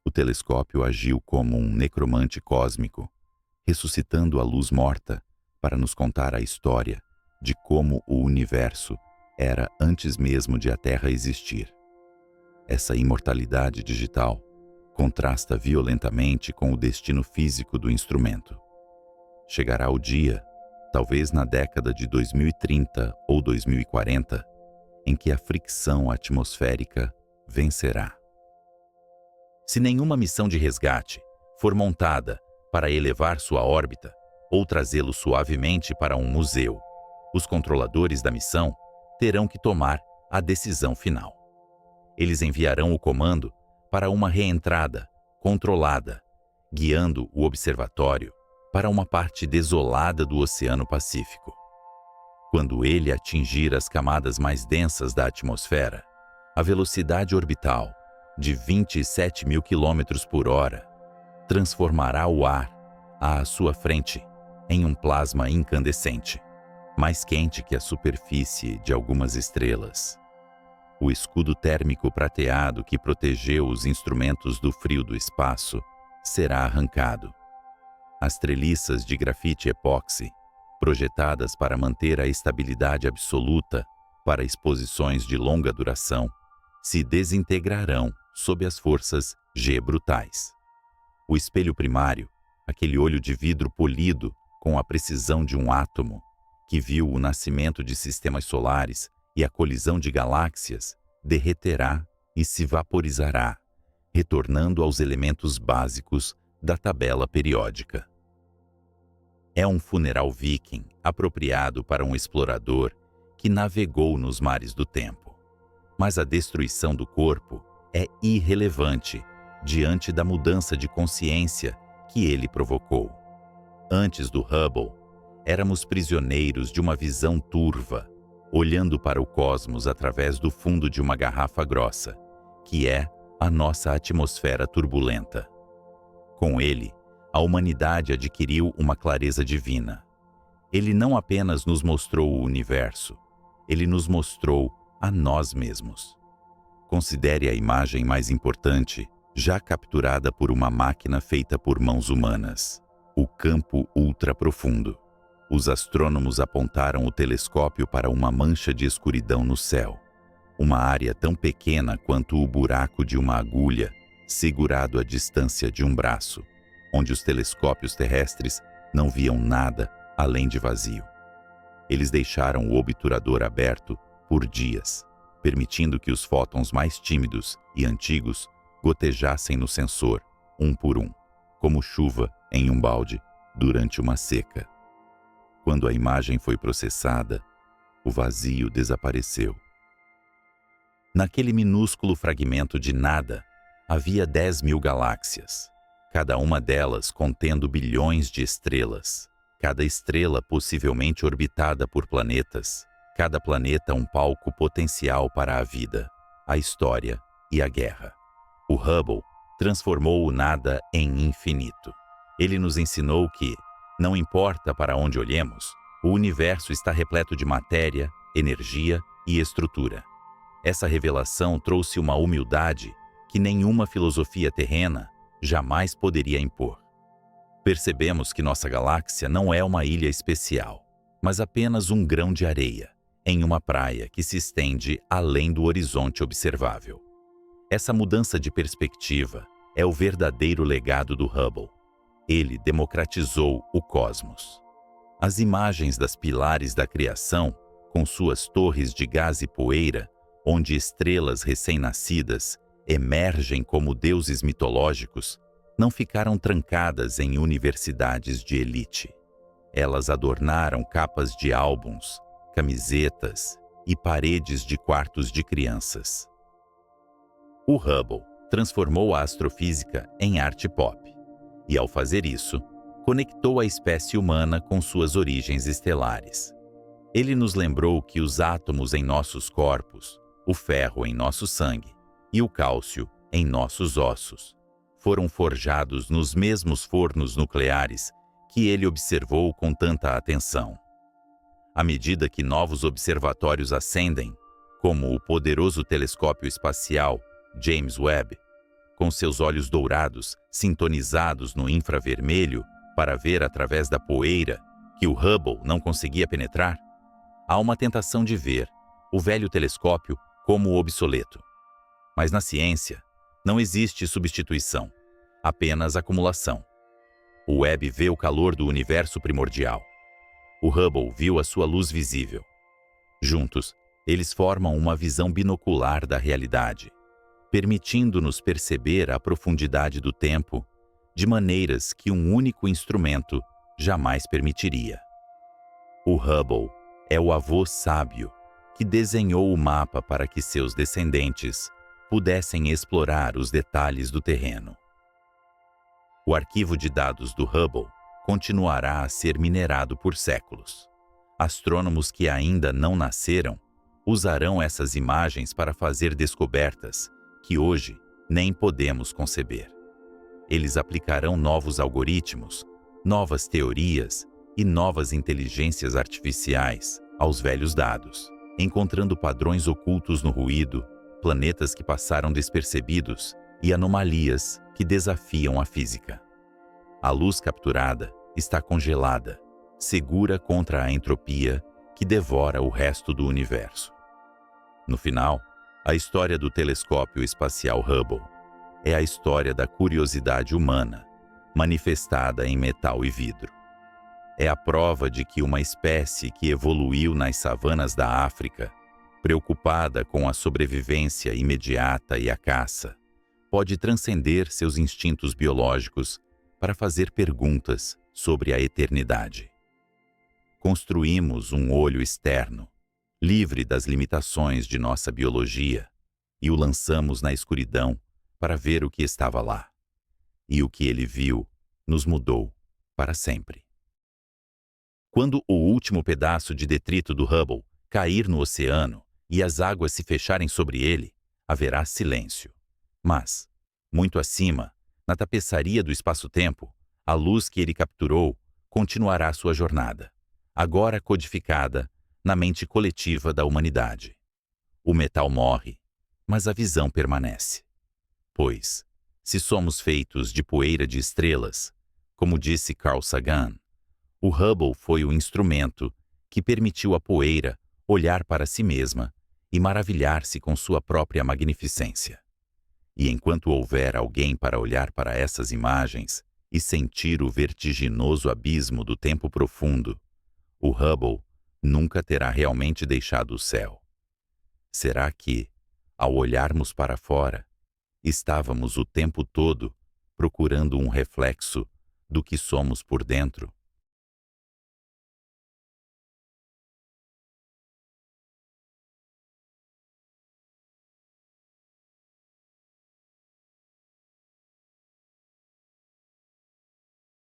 S1: O telescópio agiu como um necromante cósmico, ressuscitando a luz morta para nos contar a história de como o universo era antes mesmo de a Terra existir. Essa imortalidade digital contrasta violentamente com o destino físico do instrumento. Chegará o dia, talvez na década de 2030 ou 2040, em que a fricção atmosférica vencerá. Se nenhuma missão de resgate for montada para elevar sua órbita ou trazê-lo suavemente para um museu, os controladores da missão terão que tomar a decisão final. Eles enviarão o comando para uma reentrada controlada, guiando o observatório para uma parte desolada do Oceano Pacífico. Quando ele atingir as camadas mais densas da atmosfera, a velocidade orbital de 27 mil quilômetros por hora transformará o ar à sua frente em um plasma incandescente, mais quente que a superfície de algumas estrelas. O escudo térmico prateado que protegeu os instrumentos do frio do espaço será arrancado. As treliças de grafite epóxi, projetadas para manter a estabilidade absoluta para exposições de longa duração, se desintegrarão sob as forças G brutais. O espelho primário, aquele olho de vidro polido com a precisão de um átomo, que viu o nascimento de sistemas solares e a colisão de galáxias, derreterá e se vaporizará, retornando aos elementos básicos da tabela periódica. É um funeral viking apropriado para um explorador que navegou nos mares do tempo. Mas a destruição do corpo é irrelevante diante da mudança de consciência que ele provocou. Antes do Hubble, éramos prisioneiros de uma visão turva, olhando para o cosmos através do fundo de uma garrafa grossa, que é a nossa atmosfera turbulenta. Com ele, a humanidade adquiriu uma clareza divina. Ele não apenas nos mostrou o universo, ele nos mostrou a nós mesmos. Considere a imagem mais importante, já capturada por uma máquina feita por mãos humanas: o campo ultraprofundo. Os astrônomos apontaram o telescópio para uma mancha de escuridão no céu, uma área tão pequena quanto o buraco de uma agulha, segurado à distância de um braço, onde os telescópios terrestres não viam nada além de vazio. Eles deixaram o obturador aberto por dias, permitindo que os fótons mais tímidos e antigos gotejassem no sensor, um por um, como chuva em um balde durante uma seca. Quando a imagem foi processada, o vazio desapareceu. Naquele minúsculo fragmento de nada, havia 10.000 galáxias, cada uma delas contendo bilhões de estrelas, cada estrela possivelmente orbitada por planetas, cada planeta um palco potencial para a vida, a história e a guerra. O Hubble transformou o nada em infinito. Ele nos ensinou que, não importa para onde olhemos, o universo está repleto de matéria, energia e estrutura. Essa revelação trouxe uma humildade que nenhuma filosofia terrena jamais poderia impor. Percebemos que nossa galáxia não é uma ilha especial, mas apenas um grão de areia em uma praia que se estende além do horizonte observável. Essa mudança de perspectiva é o verdadeiro legado do Hubble. Ele democratizou o cosmos. As imagens das pilares da criação, com suas torres de gás e poeira, onde estrelas recém-nascidas emergem como deuses mitológicos, não ficaram trancadas em universidades de elite. Elas adornaram capas de álbuns, camisetas e paredes de quartos de crianças. O Hubble transformou a astrofísica em arte pop, e ao fazer isso, conectou a espécie humana com suas origens estelares. Ele nos lembrou que os átomos em nossos corpos, o ferro em nosso sangue e o cálcio em nossos ossos foram forjados nos mesmos fornos nucleares que ele observou com tanta atenção. À medida que novos observatórios ascendem, como o poderoso telescópio espacial James Webb, com seus olhos dourados sintonizados no infravermelho para ver através da poeira que o Hubble não conseguia penetrar, há uma tentação de ver o velho telescópio como obsoleto. Mas na ciência, não existe substituição, apenas acumulação. O Webb vê o calor do universo primordial. O Hubble viu a sua luz visível. Juntos, eles formam uma visão binocular da realidade, permitindo-nos perceber a profundidade do tempo de maneiras que um único instrumento jamais permitiria. O Hubble é o avô sábio que desenhou o mapa para que seus descendentes pudessem explorar os detalhes do terreno. O arquivo de dados do Hubble continuará a ser minerado por séculos. Astrônomos que ainda não nasceram usarão essas imagens para fazer descobertas que hoje nem podemos conceber. Eles aplicarão novos algoritmos, novas teorias e novas inteligências artificiais aos velhos dados, encontrando padrões ocultos no ruído, planetas que passaram despercebidos e anomalias que desafiam a física. A luz capturada está congelada, segura contra a entropia que devora o resto do universo. No final, a história do telescópio espacial Hubble é a história da curiosidade humana, manifestada em metal e vidro. É a prova de que uma espécie que evoluiu nas savanas da África, preocupada com a sobrevivência imediata e a caça, pode transcender seus instintos biológicos para fazer perguntas sobre a eternidade. Construímos um olho externo, livre das limitações de nossa biologia, e o lançamos na escuridão para ver o que estava lá. E o que ele viu nos mudou para sempre. Quando o último pedaço de detrito do Hubble cair no oceano e as águas se fecharem sobre ele, haverá silêncio. Mas, muito acima, na tapeçaria do espaço-tempo, a luz que ele capturou continuará sua jornada, agora codificada na mente coletiva da humanidade. O metal morre, mas a visão permanece. Pois, se somos feitos de poeira de estrelas, como disse Carl Sagan, o Hubble foi o instrumento que permitiu à poeira olhar para si mesma e maravilhar-se com sua própria magnificência. E enquanto houver alguém para olhar para essas imagens e sentir o vertiginoso abismo do tempo profundo, o Hubble nunca terá realmente deixado o céu. Será que, ao olharmos para fora, estávamos o tempo todo procurando um reflexo do que somos por dentro?